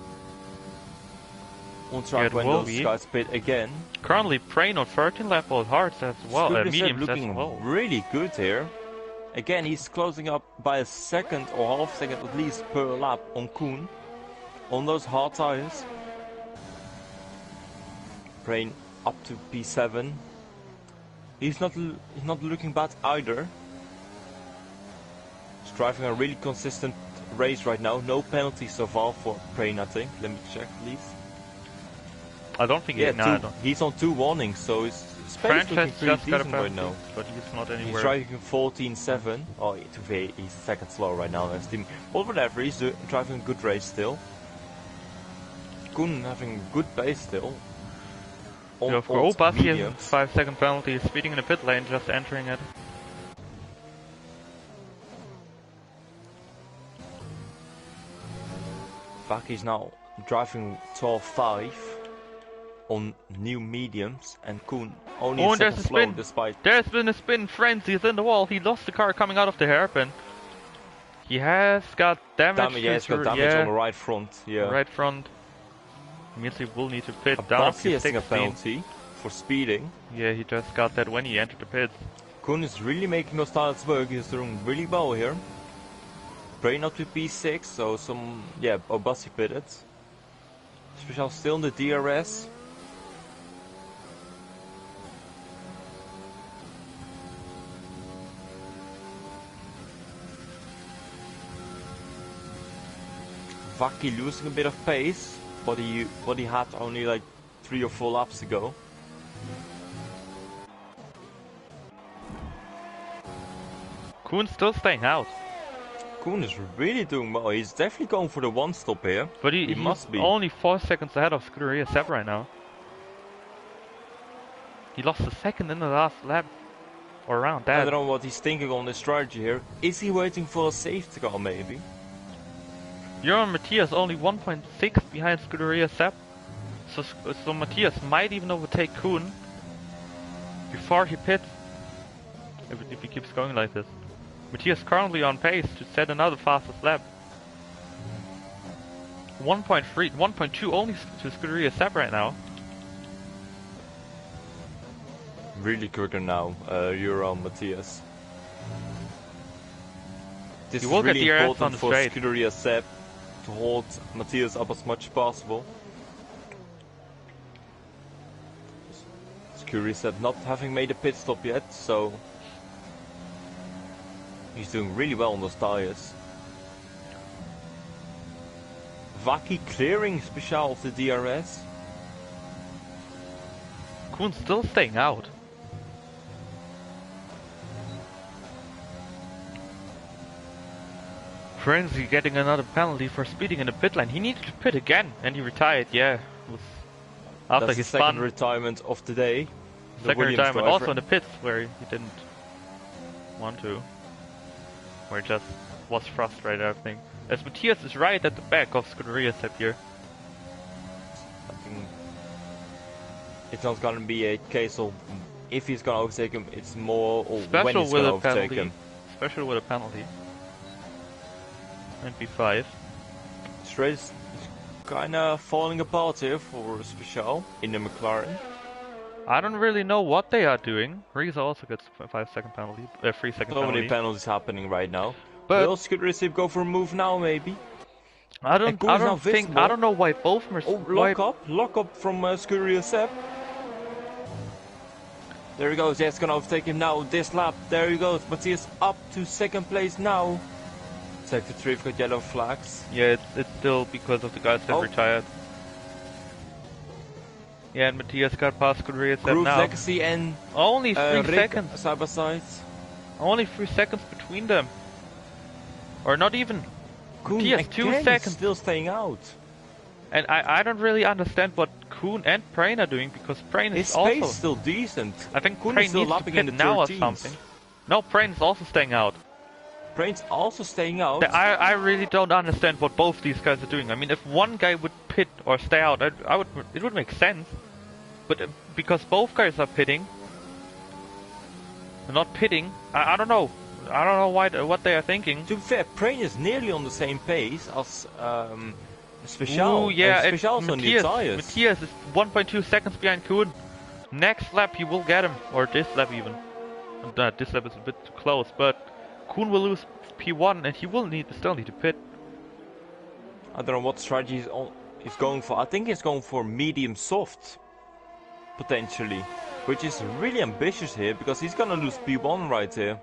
On track when those guys pit again. Currently, Prain on 13 lap old hards as well, mediums looking as well. Really good here. Again, he's closing up by a second or half second at least per lap on Kuhn. On those hard tires. Prain up to P7. He's not looking bad either. He's driving a really consistent race right now. No penalties so far for Prain, I think. Let me check, please. I don't think he's on 2 warnings, so his pace is looking pretty decent right now. But he's not anywhere. He's driving 14.7. Oh, he's second slow right now. But whatever, he's driving a good race still. Kuhn having a good pace still. Obasi has 5-second penalty, speeding in the pit lane, just entering it. Vaki's now driving 12.5 on new mediums, and Kuhn only a second slow despite... There's been a spin frenzy, he's in the wall, he lost the car coming out of the hairpin. He has got damage. Yeah, he's got damage on the right front, yeah. Right front. Means he will need to pit down to 16. A penalty for speeding. Yeah, he just got that when he entered the pit. Kuhn is really making those tires work, he's doing really well here. Prain up to P6, so Obasi pitted. Special still in the DRS. Vaki losing a bit of pace, but he had only like 3 or 4 laps to go. Kuhn's still staying out. Kuhn is really doing well. He's definitely going for the 1-stop here. But he must be only 4 seconds ahead of Scuderia Seb right now. He lost a second in the last lap. Or around that. I don't know what he's thinking on this strategy here. Is he waiting for a safety car maybe? Joran Matthias only 1.6 behind Scuderia Seb. So Matthias might even overtake Kuhn before he pits. If he keeps going like this. Matthias currently on pace to set another fastest lap. 1.3, 1.2 only to Scuderia Seb right now. Really quicker now, Joran Matthias. This is really important for Scuderia Seb to hold Matthias up as much as possible. Scuderia Seb not having made a pit stop yet, so he's doing really well on those tires. Vaki clearing Special of the DRS. Kuhn's still staying out. Frenzy getting another penalty for speeding in the pit lane. He needed to pit again, and he retired. Yeah, after that's his second retirement of the day. Second retirement, also in the pits where he didn't want to, where he just was frustrated. I think as Matthias is right at the back of Scuderia Seb here. I think it's not gonna be a case of if he's gonna overtake him. It's more or when he's gonna overtake him. Special with a penalty. And P5. Straight is kinda falling apart here for Special in the McLaren. I don't really know what they are doing. Riza also gets 5-second penalty, 3-second penalty. So many penalties happening right now. But will Scuderia Seb go for a move now maybe? I don't know why both lock up from Scuderia Sepp. There he goes, yeah, it's gonna overtake him now this lap. There he goes, Matthias up to second place now. Sector 3 got yellow flags. Yeah, it's still because of the guys that retired. Yeah, and Matthias got past Scuderia Sepp now. Legacy and only 3 seconds. Side by side. Only 3 seconds between them. Or not even. Koen Matthias, 2 seconds. Still staying out. And I don't really understand what Koen and Prain are doing, because Prain is also... His pace is still decent. I think Prain needs to pit now or something. No, Prain is also staying out. Prain's also staying out? I really don't understand what both these guys are doing. I mean, if one guy would pit or stay out, it would make sense. But because both guys are pitting, not pitting, I don't know. I don't know what they are thinking. To be fair, Prain is nearly on the same pace as Special. Ooh, yeah, Special's on the tires. Matthias is 1.2 seconds behind Koen. Next lap he will get him, or this lap even. This lap is a bit too close, but Koen will lose P1 and he will still need to pit. I don't know what strategy he's going for. I think he's going for medium soft, potentially, which is really ambitious here because he's gonna lose P1 right here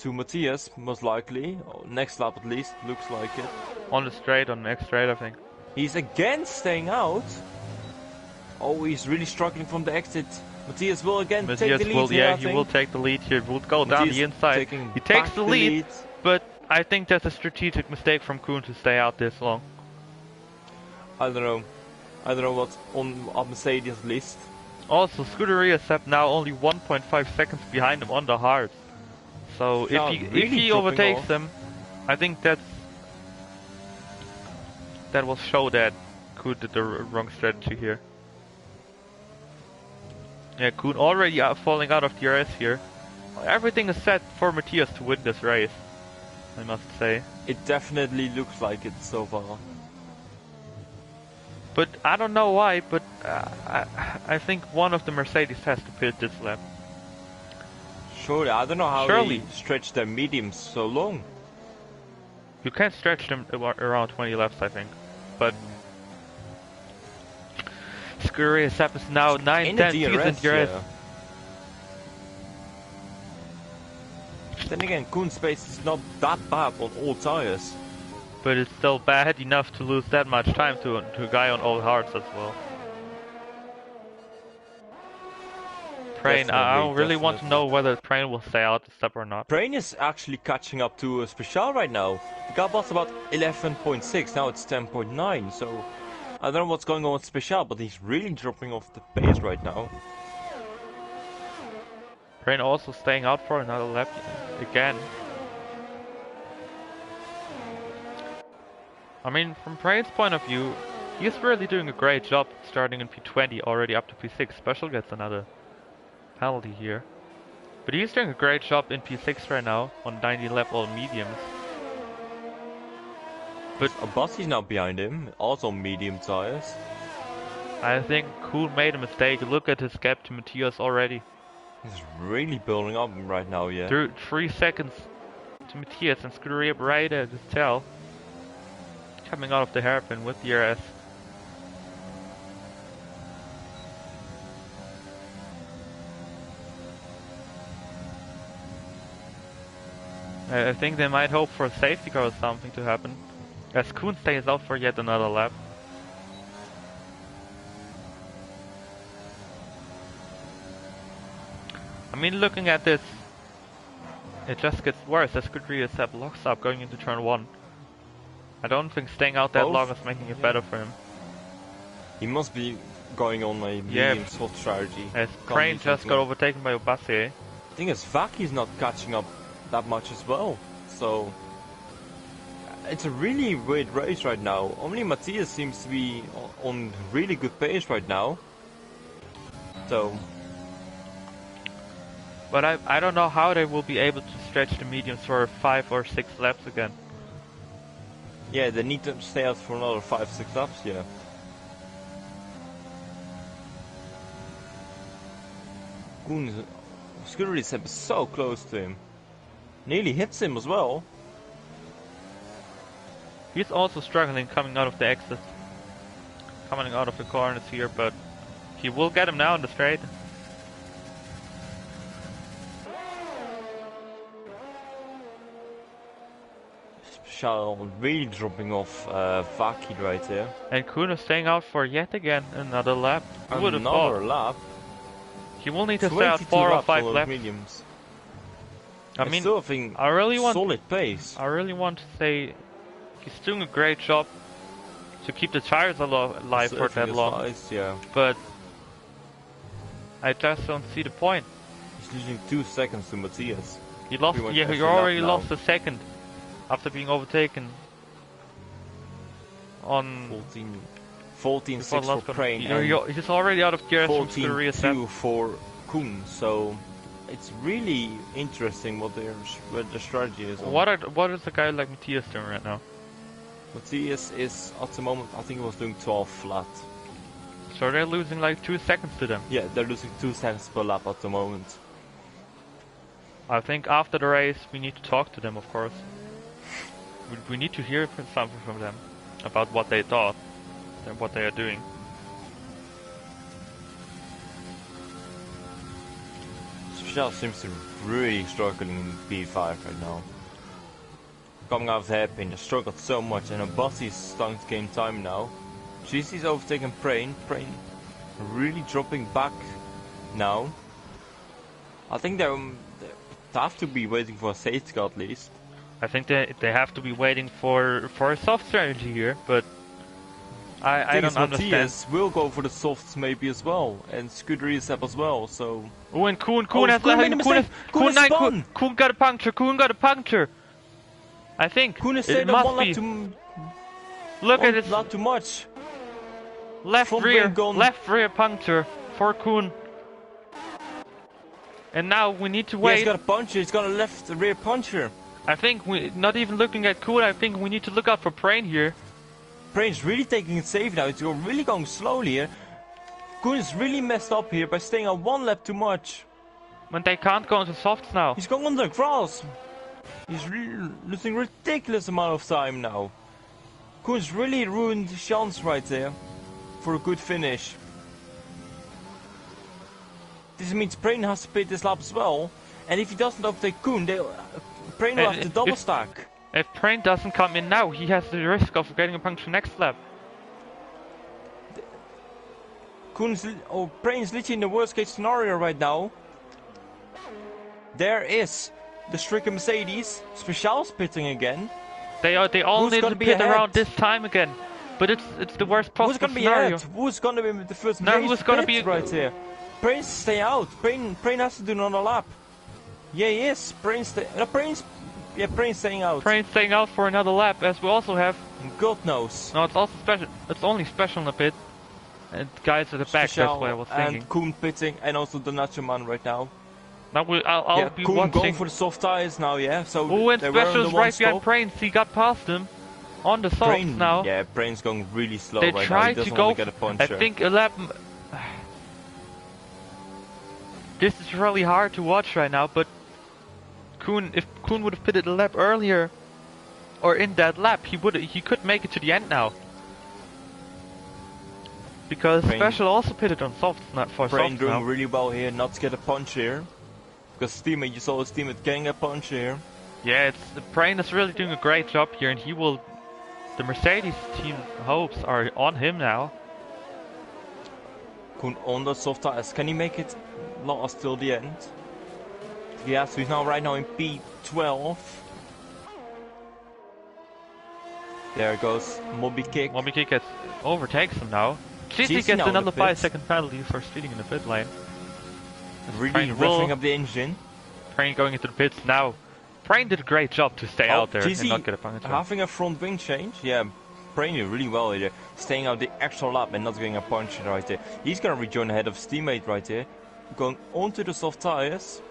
to Matthias, most likely. Next lap at least, looks like it. On the straight, on the next straight, I think. He's again staying out. Oh, he's really struggling from the exit. Matthias will again take the lead here, he will take the lead here. He will go down the inside. He takes the lead, but I think that's a strategic mistake from Koen to stay out this long. I don't know. I don't know what's on Mercedes' list. Also, Scuderia Sepp now only 1.5 seconds behind him on the hards. So if he overtakes them, I think that will show that Koen did the wrong strategy here. Yeah, Koen already falling out of DRS here. Everything is set for Matthias to win this race, I must say. It definitely looks like it so far. But I don't know why, but I think one of the Mercedes has to pit this lap. Surely, I don't know how they stretch their mediums so long. You can stretch them around 20 laps, I think. But Scuderia Sepp is now 9-10 seconds in DRS. Yeah. Then again, Koen's pace is not that bad on all tires. But it's still bad enough to lose that much time to a guy on all hards as well. Prain, I really want to know whether Prain will stay out this lap or not. Prain is actually catching up to Special right now. The gap was about 11.6, now it's 10.9, so I don't know what's going on with Special, but he's really dropping off the pace right now. Prain also staying out for another lap again. I mean, from Prain's point of view, he's really doing a great job starting in P20 already up to P6. Special gets another penalty here. But he's doing a great job in P6 right now on 90 lap all mediums. But Abbasi's now behind him, also medium tires. I think Koen made a mistake. Look at his gap to Matthias already. He's really building up right now, yeah. 3 seconds to Matthias and Scuderia right at his tail. Coming out of the hairpin with DRS. I think they might hope for a safety car or something to happen, as Koen stays out for yet another lap. I mean, looking at this, it just gets worse as Scuderia Sepp locks up going into turn 1. I don't think staying out that long is making it better for him. He must be going on a medium soft strategy. As Prain just got overtaken by Obasi. I think as Vaki's not catching up that much as well, so it's a really weird race right now. Only Matthias seems to be on really good pace right now. So, but I don't know how they will be able to stretch the mediums for 5 or 6 laps again. Yeah, they need to stay out for another 5-6 laps, yeah. Scuderia Sepp is so close to him. Nearly hits him as well. He's also struggling coming out of the exit. Coming out of the corners here, but he will get him now in the straight. Special really dropping off Vaki right there. And Kuhn is staying out for yet again another lap. Another lap? He will need to stay out 4 or 5 laps. Mediums. I mean, still think I really want solid pace. I really want to say he's doing a great job to keep the tires alive for that long. Nice, yeah. But I just don't see the point. He's losing 2 seconds to Matthias. He lost. Yeah, he already lost a second after being overtaken on 14.6 for Crane. He's already out of gear. 14.2 for Kuhn. So it's really interesting what their strategy is. What is a guy like Matthias doing right now? Matthias is at the moment, I think he was doing 12 flat. So they're losing like 2 seconds to them. Yeah, they're losing 2 seconds per lap at the moment. I think after the race we need to talk to them, of course. We need to hear something from them about what they thought and what they are doing. Special seems to be really struggling in P5 right now. Coming out of the hairpin, they struggled so much, and Abbassi's starting to gain time now. GC's overtaken Prain. Prain really dropping back now. I think they have to be waiting for a safety car at least. I think they have to be waiting for a soft strategy here, but I don't understand. Matthias will go for the softs maybe as well, and Scuderia as well. So. Oh, and Kuhn has Kuhn got a puncture. Kuhn got a puncture. I think Kuhn is it must be. Look at it. Not too much. Left rear puncture for Kuhn. And now we need to wait. Yeah, he's got a puncture. He's got a left rear puncture. I think not even looking at Kuhn. I think we need to look out for Prain here. Prain's really taking it safe now. It's really going slowly here. Kuhn is really messed up here by staying on 1 lap too much. When they can't go into softs now. He's going under the grass. He's losing ridiculous amount of time now. Kuhn's really ruined his chance right there for a good finish. This means Prain has to pit this lap as well. And if he doesn't overtake Kuhn, Prain will have to double stack. If Prain doesn't come in now, he has the risk of getting a puncture next lap. Prain's literally in the worst case scenario right now. There is the stricken Mercedes. Special's pitting again. They all need to pit around this time again. But it's the worst possible scenario. Who's gonna be the first who's gonna be right here? Prain's stay out. Prain has to do another lap. Yeah, he is. Prain's staying out. Prain's staying out for another lap, as we also have. God knows. No, it's also special. It's only special in the pit. And guys at the back, that's what I was thinking. And Kuhn pitting, and also the Nacho man right now. Now I'll be Kuhn watching. going for the soft tires now, yeah. So oh, and Special's right behind Prain. He got past him on the softs now. Yeah, Prain's going really slow they right tried now. He to go. Get a puncture. I think 11. This is really hard to watch right now, but if Kuhn would have pitted a lap earlier, or in that lap, he could make it to the end now. Because Special also pitted on softs, not for Prain softs doing now. really well here, not to get a punch here. Because you saw his teammate getting a punch here. Yeah, Prain is really doing a great job here, and he will. The Mercedes team hopes are on him now. Kuhn on the soft tires. Can he make it last till the end? Yeah, so he's right now in P12. There goes Moby Kick. Moby Kick overtakes him now. GC gets another 5-second penalty for speeding in the pit lane. Really revving up the engine. Prain going into the pits now. Prain did a great job to stay out there and not get a puncture. Having a front wing change, yeah. Prain did really well here, staying out the extra lap and not getting a puncture right there. He's gonna rejoin ahead of his teammate right there, going onto the soft tires.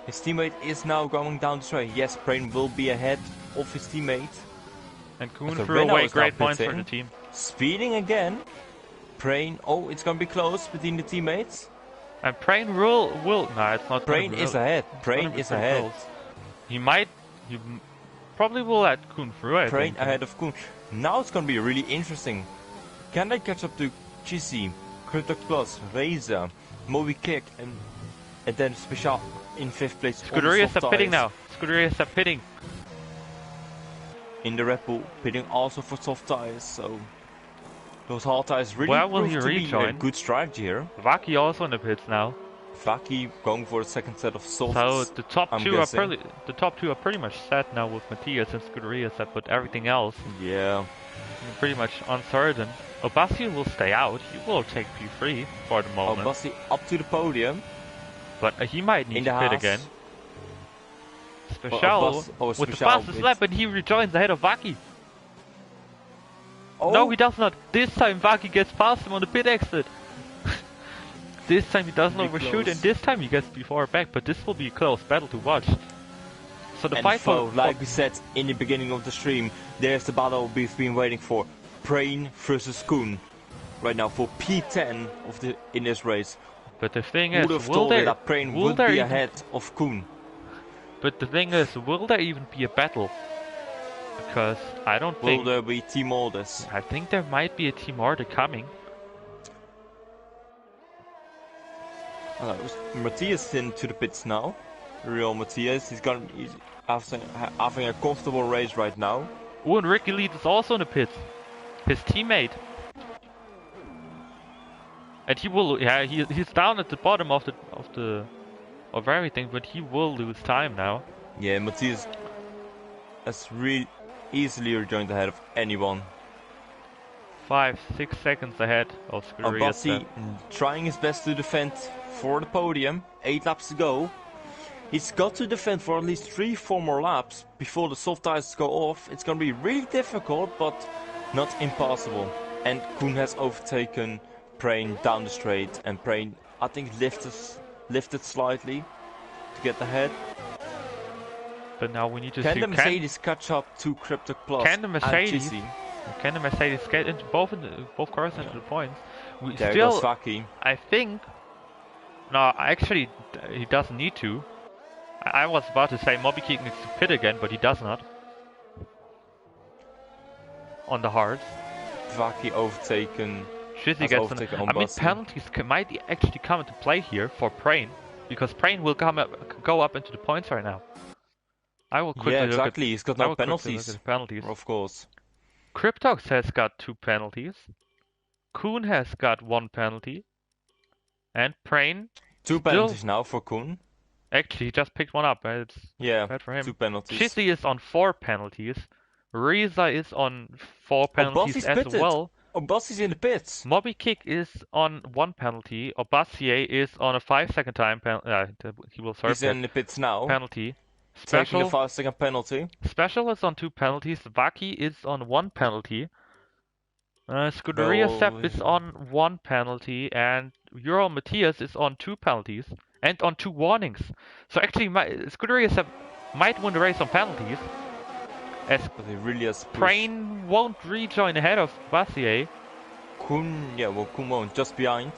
His teammate is now going down the straight. Yes, Prain will be ahead of his teammate. And Kuhn threw away great points for the team. Speeding again. Prain, it's gonna be close between the teammates. And Prain will no, it's not. Prain is ahead. Prain is ahead. He might probably will let Kuhn through, I Prain think. ahead of Kuhn. Now it's gonna be really interesting. Can they catch up to Chisi, Cryptic Plus, Reza, Moby Kick, and then Special in 5th place? Scuderia's up pitting now. Scuderia's up pitting. In the Red Bull, pitting also for soft tires, so those hard tires really Where will he prove to be rejoin? a good strategy here. Vaki also in the pits now. Vaki going for the second set of softs. So the top two are pretty much set now with Matthias and Scuderia set, but everything else, yeah, pretty much uncertain. Obasi will stay out. He will take P3 for the moment. Obasi up to the podium, but he might need to pit again. Special with the fastest lap, and he rejoins ahead of Vaki. Oh. No, he does not. This time Vaki gets past him on the pit exit. This time he doesn't overshoot, and this time he gets before or back, but this will be a close battle to watch. So the fight for... like we said in the beginning of the stream, there's the battle we've been waiting for. Prain versus Kuhn. Right now for P10 in this race. But the thing is, will that Prain would be ahead of Kuhn? But the thing is, will there even be a battle? Because I don't think... Will there be Team Aldous? I think there might be a Team Order coming. Matthias into the pits now. Real Matthias, he's having a comfortable race right now. Oh, and Ricky Lead is also in the pits. His teammate. And he will, he's down at the bottom of everything, but he will lose time now. Yeah, Matthias has really easily rejoined ahead of anyone. 5-6 seconds ahead of Scuderia. Obasi trying his best to defend for the podium. 8 laps to go. He's got to defend for at least 3-4 more laps before the soft tires go off. It's gonna be really difficult, but not impossible. And Kuhn has overtaken Prain down the straight, and Prain, I think, lifted slightly to get ahead. But now we need to see. Can the Mercedes catch up to Cryptic Plus? Can the Mercedes get into both cars into the points? There goes Vaki. I think. No, actually, he doesn't need to. I was about to say Moby Kick needs to pit again, but he does not. On the hards. Vaki overtaken. Shizzy gets I mean, penalties might actually come into play here for Prain, because Prain will go up into the points right now. I will quickly look exactly. He's got no penalties. Of course. Cryptox has got 2 penalties. Kuhn has got 1 penalty. And Prain 2 penalties now for Kuhn. Actually, he just picked one up. It's bad for him. 2 penalties. Shizzy is on 4 penalties. Reza is on 4 penalties as well. Obasi's in the pits. Moby Kick is on 1 penalty. Obasier is on a 5-second time penalty. He will serve. He's in the pits now. Penalty. Taking a 5-second penalty. Special is on 2 penalties. Vaki is on 1 penalty. Scuderia Sepp is on 1 penalty, and Euro Matthias is on 2 penalties and on 2 warnings. So actually, Scuderia Sepp might win the race on penalties. As Prain won't rejoin ahead of Bassier. Kuhn won't, just behind.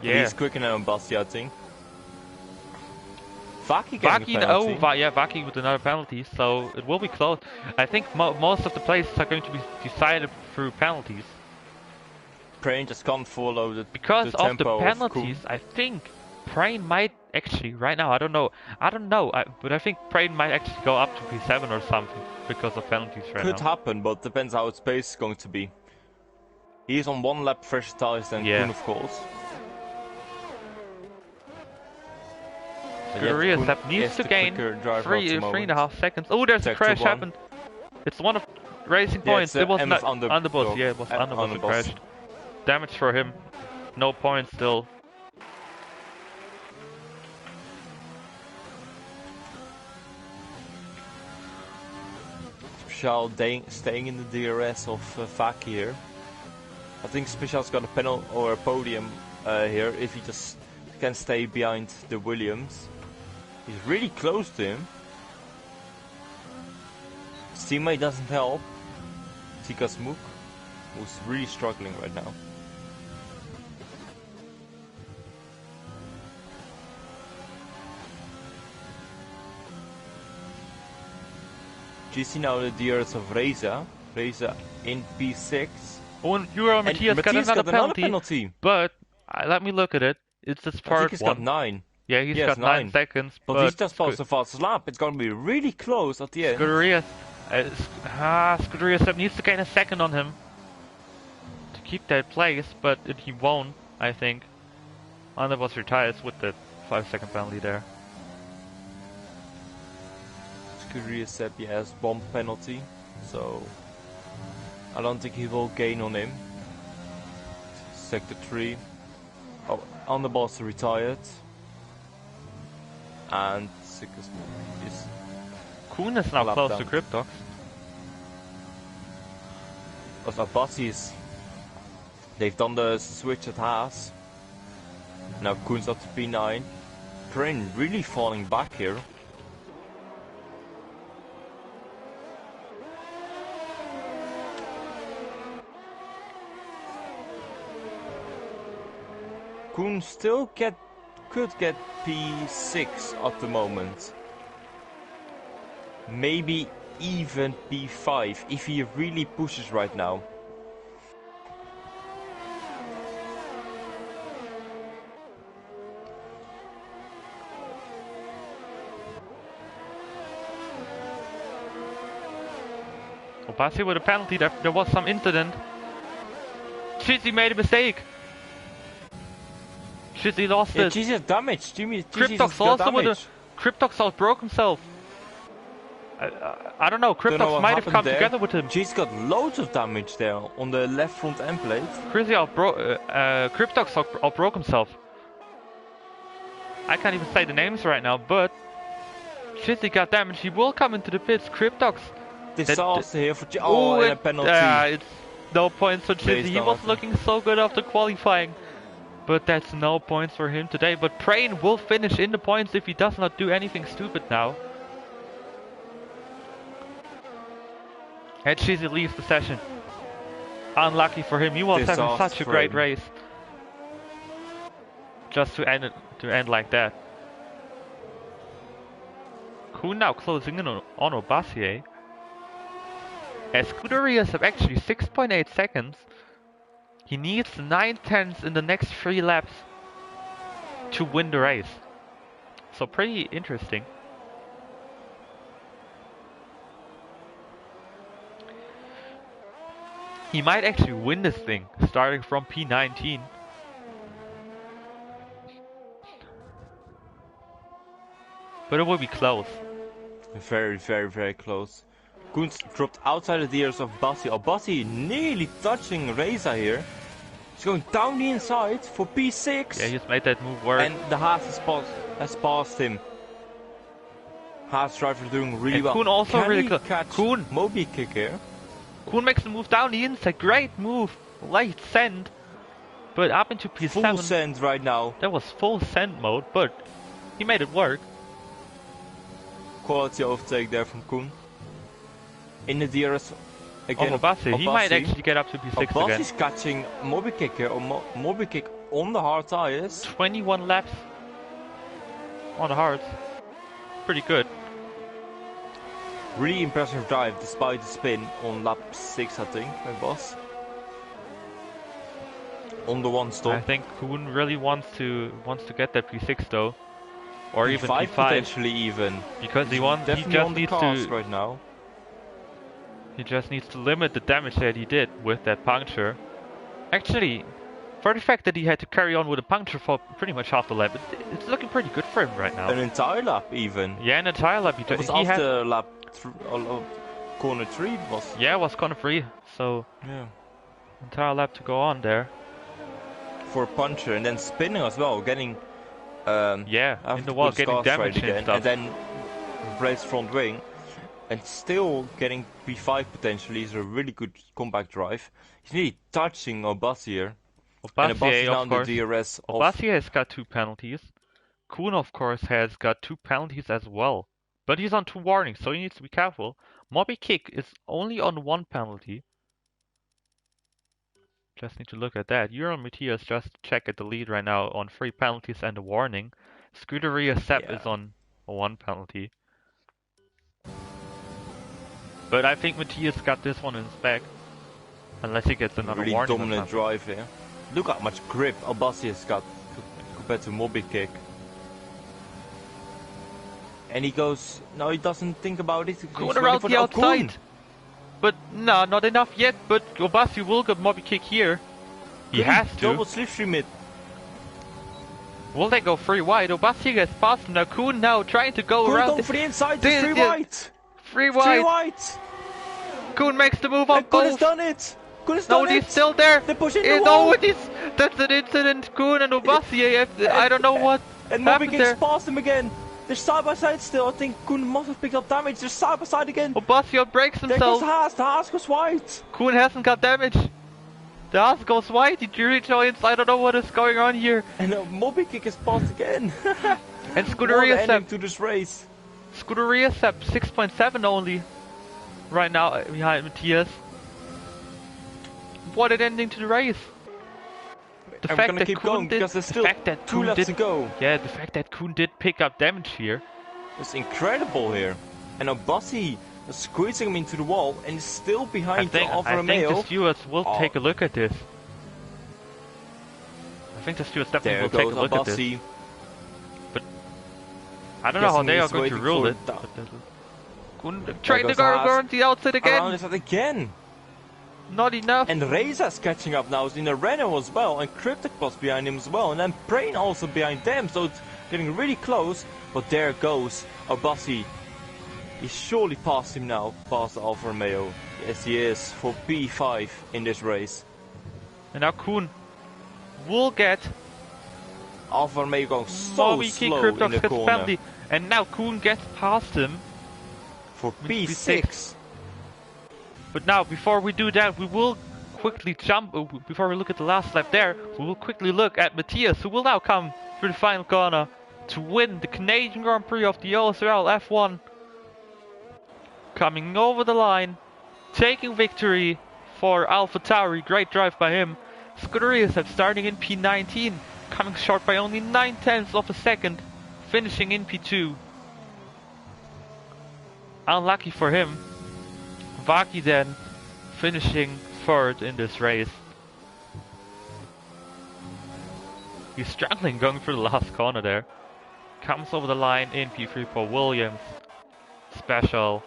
Yeah. He's quicker than Bassier, I think. Vaki with another penalty, so it will be close. I think most of the places are going to be decided through penalties. Prain just can't follow the because the of the tempo penalties. I think Prain might actually right now. I don't know, but I think Prain might actually go up to P7 or something because of penalties right now. Could happen, but depends how its pace is going to be. He's on 1 lap fresher tires than Kuhn, of course. Scuderia Sepp needs to gain 3.5 seconds. Oh, there's a crash happened. It's one of Racing Points. It was not underboss. Yeah, it was underboss who crashed. Damage for him. No points still. Special staying in the DRS of Vaki here. I think Special's got a penalty or a podium here if he just can stay behind the Williams. He's really close to him. His teammate doesn't help. Tika Smook, who's really struggling right now. Do you see now the DRS of Reza? Reza in P6. Oh, and Euro Matthias got another penalty. But let me look at it. It's just part 1. I think he's got 9. Yeah, he's got 9 seconds. But he's just passed the fastest lap. It's going to be really close at the end. Scuderius needs to gain a second on him to keep that place, but he won't, I think. Underboss retires with the 5-second penalty there. Scuderius has bomb penalty, so I don't think he will gain on him. Sector 3. Oh, Underboss retired. And Sickest is... Koen is now close to Cryptox. Abassis, they've done the switch at Haas. Now Koen's up to P9. Prin really falling back here. Koen still could get P6 at the moment. Maybe even P5 if he really pushes right now. Obasi with a penalty, there was some incident. Chizzy made a mistake. Chizzy lost it. Chizzy has damage. Cryptox also with a... Cryptox outbroke himself. I don't know, Cryptox might have come together with him. Chizzy got loads of damage there on the left front end plate. Cryptox outbroke himself. I can't even say the names right now, but Chizzy got damage. He will come into the pits. Cryptox. Disaster here for and a penalty. It's no points for Chizzy. He was looking so good after qualifying. But that's no points for him today. But Prain will finish in the points if he does not do anything stupid now. And Chizzy leaves the session. Unlucky for him. He was having such a great race. Just to end like that. Koen now closing in on Obasier. As Scuderius have actually 6.8 seconds. He needs 9/10 in the next 3 laps to win the race. So pretty interesting. He might actually win this thing, starting from P19. But it will be close. Very, very, very close. Koens dropped outside the ears of Bassi. Bassi nearly touching Reza here. He's going down the inside for P6. Yeah, he's made that move work. And the Haas has passed him. Haas driver doing really well. Koen also Can really catch Koen. Moby kick here. Koen makes the move down the inside. Great move. Late send. But up into P7. Full send right now. That was full send mode, but he made it work. Quality overtake there from Koen. In the DRS again. Obasi. He might actually get up to P6 again. Obasi's catching Moby kick here, or Moby kick on the hard tires. 21 laps on the hards. Pretty good. Really impressive drive despite the spin on lap 6, I think it was. On the one stop. I think Koen really wants to get that P6 though. Or even P5 potentially even. Because he just needs to right now. He just needs to limit the damage that he did with that puncture. Actually, for the fact that he had to carry on with a puncture for pretty much half the lap, it's looking pretty good for him right now. An entire lap even. Yeah, an entire lap. It was after lap corner 3 it was. Yeah, it was corner 3. So yeah, entire lap to go on there. For a puncture and then spinning as well, getting in the wall, getting damage and stuff. And then race front wing. And still getting P5 potentially is a really good comeback drive. He's nearly touching Obasi here. Obasi, of course. The DRS Obasi has got 2 penalties. Koen, of course, has got 2 penalties as well. But he's on 2 warnings, so he needs to be careful. Moby Kick is only on 1 penalty. Just need to look at that. Euro Matthias just check at the lead right now on 3 penalties and a warning. Scuderia Sepp is on 1 penalty. But I think Matthias got this one in his bag. Unless he gets another really warning. Really dominant drive here. Look how much grip Albassi has got compared to Mobikick. And he goes, no, he doesn't think about it. Going around the outside. But no, not enough yet. But Albassi will get Mobikick here. He has to. Double slipstream it. Will they go free wide? Albassi gets past now. Kuhn now trying to go around. Going for the inside. Free wide. Free wide. Free wide. Kuhn makes the move on both. Kuhn has done it. Kuhn has done it. No, he's still there. They're pushing the wall. No, that's an incident. Kuhn and Albassi. I don't know what and Mobikick's past him again. They're side by side still. I think Kuhn must have picked up damage. They're side by side again. Albassi breaks himself. There goes the Haas goes wide. Kuhn hasn't got damage. The Haas goes wide. He rejoins. I don't know what is going on here. And Mobikick is passed again. And Scuderia Sepp to this race. Scuderia Sepp 6.7 only. Right now behind Matthias. What an ending to the race. The fact that Kuhn did, because there's still 2 laps to go. Yeah, the fact that Kuhn did pick up damage here. It's incredible here. And Albassi is squeezing him into the wall and is still behind the Alfa Romeo. I think the stewards will take a look at this. I think the stewards definitely will take a look at this. But I don't know how they are going to rule it. Kuhn trying to go around the outside again. Around it again. Not enough. And Reza's catching up now in the Renault as well, and Cryptic was behind him as well, and then Brain also behind them, so it's getting really close. But there goes Albassi. He's surely past him now, past Alfa Romeo. Yes, he is, for P5 in this race. And now Kuhn will get Alfa Romeo going so slow in the corner. Penalty. And now Kuhn gets past him for P6. But now, before we do that, we will quickly jump, before we look at the last lap there, we will quickly look at Matthias, who will now come through the final corner to win the Canadian Grand Prix of the OSRL F1. Coming over the line, taking victory for AlphaTauri, great drive by him. Scuderia Sepp starting in P19, coming short by only 9/10 of a second, finishing in P2. Unlucky for him. Vaki then finishing third in this race. He's struggling going through the last corner there. Comes over the line in P3 for Williams. Special.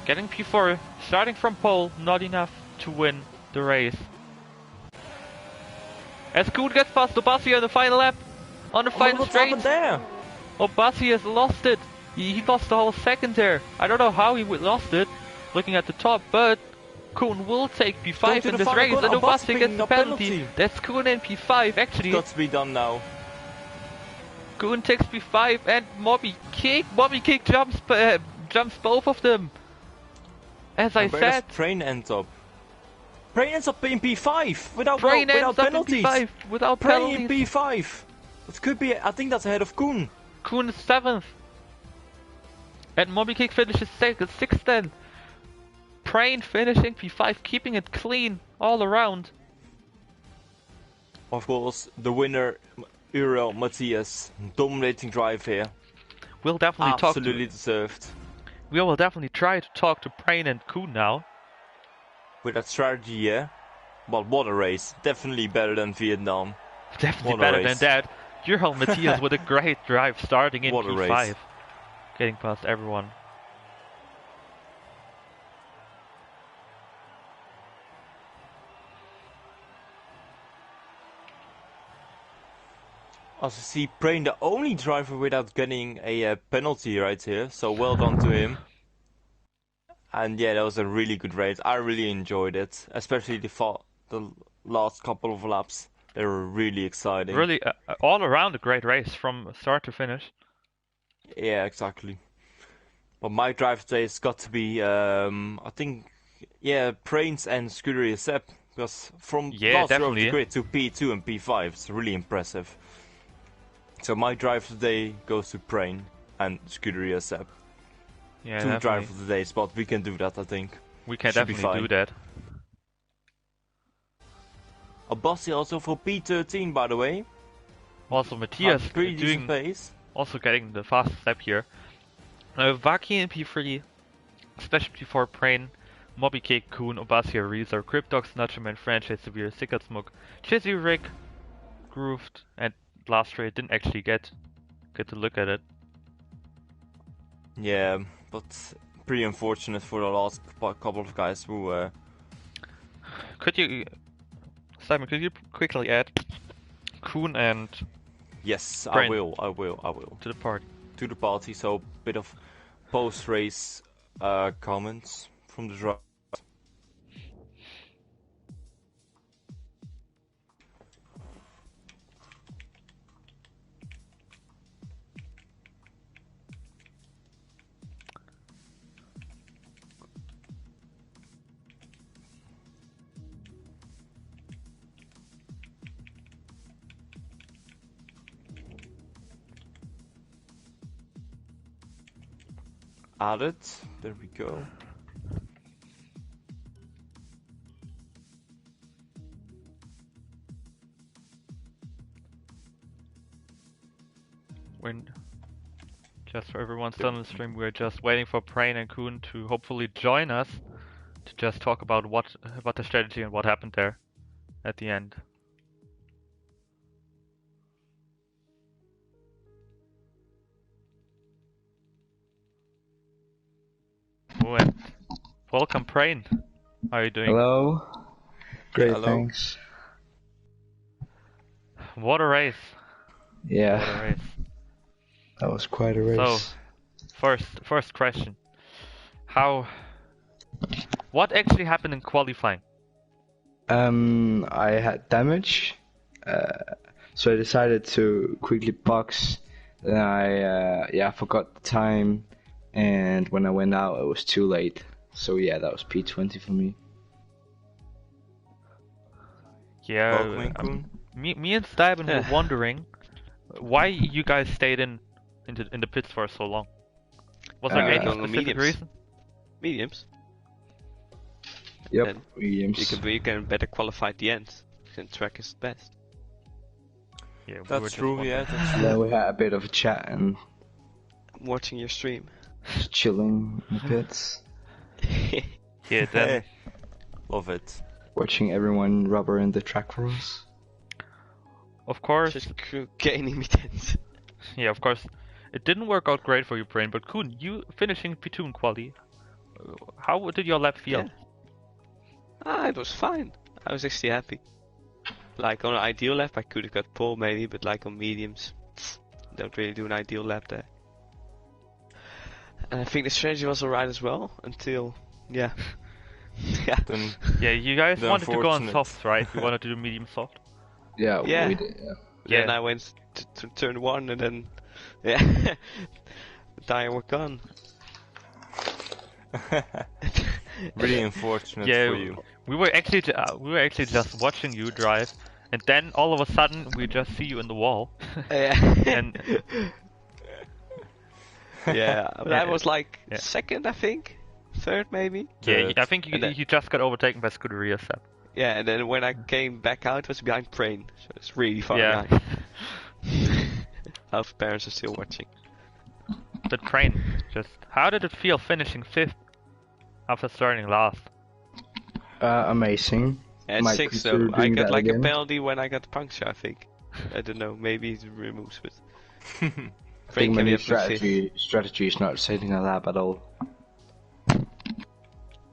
Getting P4, starting from pole, not enough to win the race. As Kuhn gets past Albassi on the final lap, on the final straight. Albassi has lost it. He lost the whole second there. I don't know how he lost it. Looking at the top, but Kuhn will take P5 in this race, and Albassi gets the penalty. That's Kuhn in P5, actually. It's got to be done now. Kuhn takes P5 and Mobikick jumps both of them. As I said. Train ends up. Train ends up in P5 without penalties. Without penalties. In P5. It could be. I think that's ahead of Kuhn. Kuhn is 7th. And Mobikick finishes 6th then. Prain finishing P5, keeping it clean all around. Of course, the winner, Uriel Matthias, dominating drive here. We'll definitely absolutely deserved. We will definitely try to talk to Prain and Kuhn now. With that strategy, yeah. But what a race! Definitely better than Vietnam. Definitely better than that. Uriel Matthias with a great drive, starting in P5, getting past everyone. As you see, Prain the only driver without getting a penalty right here, so well done to him. And yeah, that was a really good race. I really enjoyed it, especially the last couple of laps. They were really exciting. Really, all around a great race from start to finish. Yeah, exactly. But my drive today has got to be, I think, yeah, Prain's and Scuderia Sepp, because from last row of the grid to P2 and P5, it's really impressive. So my drive today goes to Prain and Scuderia Sepp. Yeah, two drivers of the day, but we can do that, I think. We can definitely do that. Albassi also for P13, by the way. Also Matthias doing pace. Also getting the fast step here. Vaki in P3. especially for Prain, Mobicake, Kuhn, Obasia, Reezer, Cryptox, Nachoman, Franchise, Severe, Sickert Smoke, Chizzy, Rick, Grooved, and Blast Ray didn't actually get to look at it. Yeah, but pretty unfortunate for the last couple of guys who. Could you, Simon? Could you quickly add Kuhn and? Yes, Prain I will. To the party. To the party. So bit of post-race comments from the drive. Added. There we go. When just for everyone still on the stream, we're just waiting for Prain and Kuhn to hopefully join us to just talk about about the strategy and what happened there at the end. Oh, and welcome, Prain. How are you doing? Hello. Great, Hello. thanks. What a race! Yeah, What a race! that was quite a race. So, first question: what actually happened in qualifying? I had damage, so I decided to quickly box. Then I forgot the time, and when I went out, it was too late. So yeah, that was P20 for me. Yeah, me and Steven were wondering why you guys stayed in the pits for so long. Was there any specific reason? Mediums. Yep, Then mediums. you can better qualify at the end. And track is the best. Yeah, That's true. Yeah, that's true. Then we had a bit of a chat and I'm watching your stream. just chilling in the pits, Yeah, then Love it. watching everyone rubber in the track for us. of course, Just gaining me tense. yeah, of course, it didn't work out great for you, Brain. But Kuhn, you finishing P2 in quali, how did your lap feel? Yeah. It was fine. I was actually happy. Like on an ideal lap, I could have got pole maybe, but like on mediums, don't really do an ideal lap there. And I think the strategy was alright as well until, yeah. Then Yeah, you guys The wanted to go on unfortunate- soft, right? You wanted to do medium soft. Yeah, Yeah. we did. Yeah. Then I went to turn 1 and then, yeah, the tire were gone. really unfortunate Yeah, for you. we were actually just watching you drive, and then all of a sudden we just see you in the wall. Yeah. And yeah, but I was like Yeah. second, I think, third maybe. yeah, Good. I think you, And then- you just got overtaken by Scuderia Seb. Yeah, and then when I came back out, it was behind Prain, so it's really far Yeah. behind. Half parents are still watching. But Prain, just how did it feel finishing 5th after starting last? Amazing. And Might 6 consider though, I doing got that like again. a penalty when I got puncture, I think. I don't know, maybe it removes, but I Prain think my can new be up to 5th. strategy is not setting a lap at all.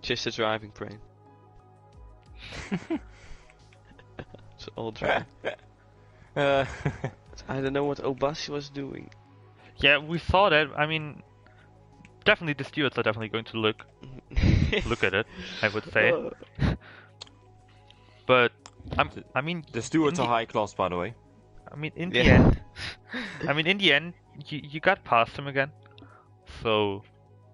Just a driving Prain. It's all driving. Uh, I don't know what Obasi was doing. Yeah, we saw that. I mean, definitely the stewards are definitely going to look at it, I would say. But I mean, the stewards in are high class, by the way. I mean, in the Yeah. end, you got past him again. So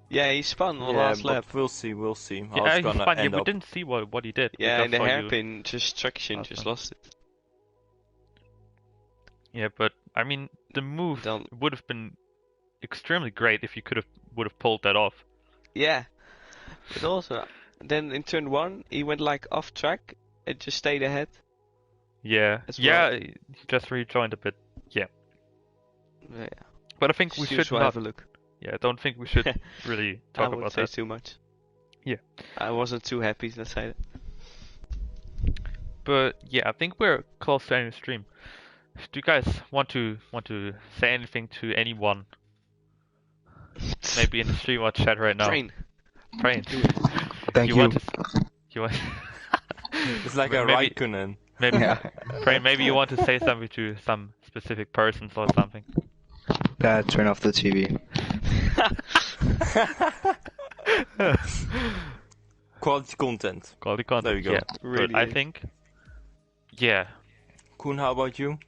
Yeah, he spun on the Yeah, last lap. but we'll see. We'll see how yeah, it's he's gonna fine. Yeah, end we up. didn't see what he did. We Yeah, just and the saw you- hairpin just traction Last just time. lost it. Yeah, but I mean, the move Don't- would have been extremely great if you would have pulled that off. Yeah, but also, then in turn 1, he went like off track and just stayed ahead. Yeah, As yeah, well. he just rejoined a bit. Yeah, Yeah, but I think we Stewards should will not. have a look. Yeah, I don't think we should really talk about that. I wouldn't say too much. Yeah. I wasn't too happy, let's say that. But yeah, I think we're close to ending the stream. Do you guys want to say anything to anyone? Maybe in the stream or chat right now. Train. Thank you. You want It's like a Raikkonen. Maybe, maybe you want to say something to some specific persons or something. Turn off the TV. Quality content. Quality content. There we go. Yeah. Really. But I think. Yeah. Koen, how about you?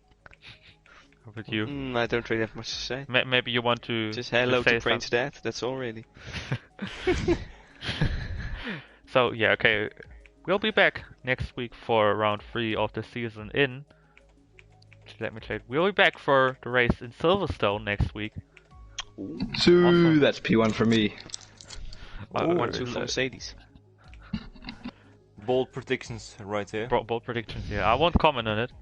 How about you? I don't really have much to say. Maybe you want to just hello to to Crane's dad. That's all really. So yeah, okay. We'll be back next week for round 3 of the season in. Let me check. We'll be back for the race in Silverstone next week. So Awesome. that's P1 for me. 1-2 for Mercedes. Bold predictions right here. Bold predictions. Yeah, I won't comment on it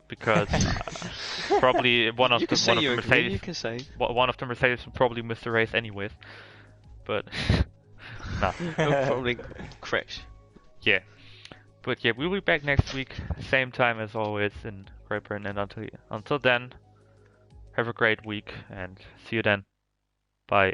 because probably one of the Mercedes. You can say. One of the Mercedes will probably miss the race anyways. But nah. They'll probably crash. Yeah. But yeah, we'll be back next week, same time as always in Great Britain. And until then, have a great week and see you then. Bye.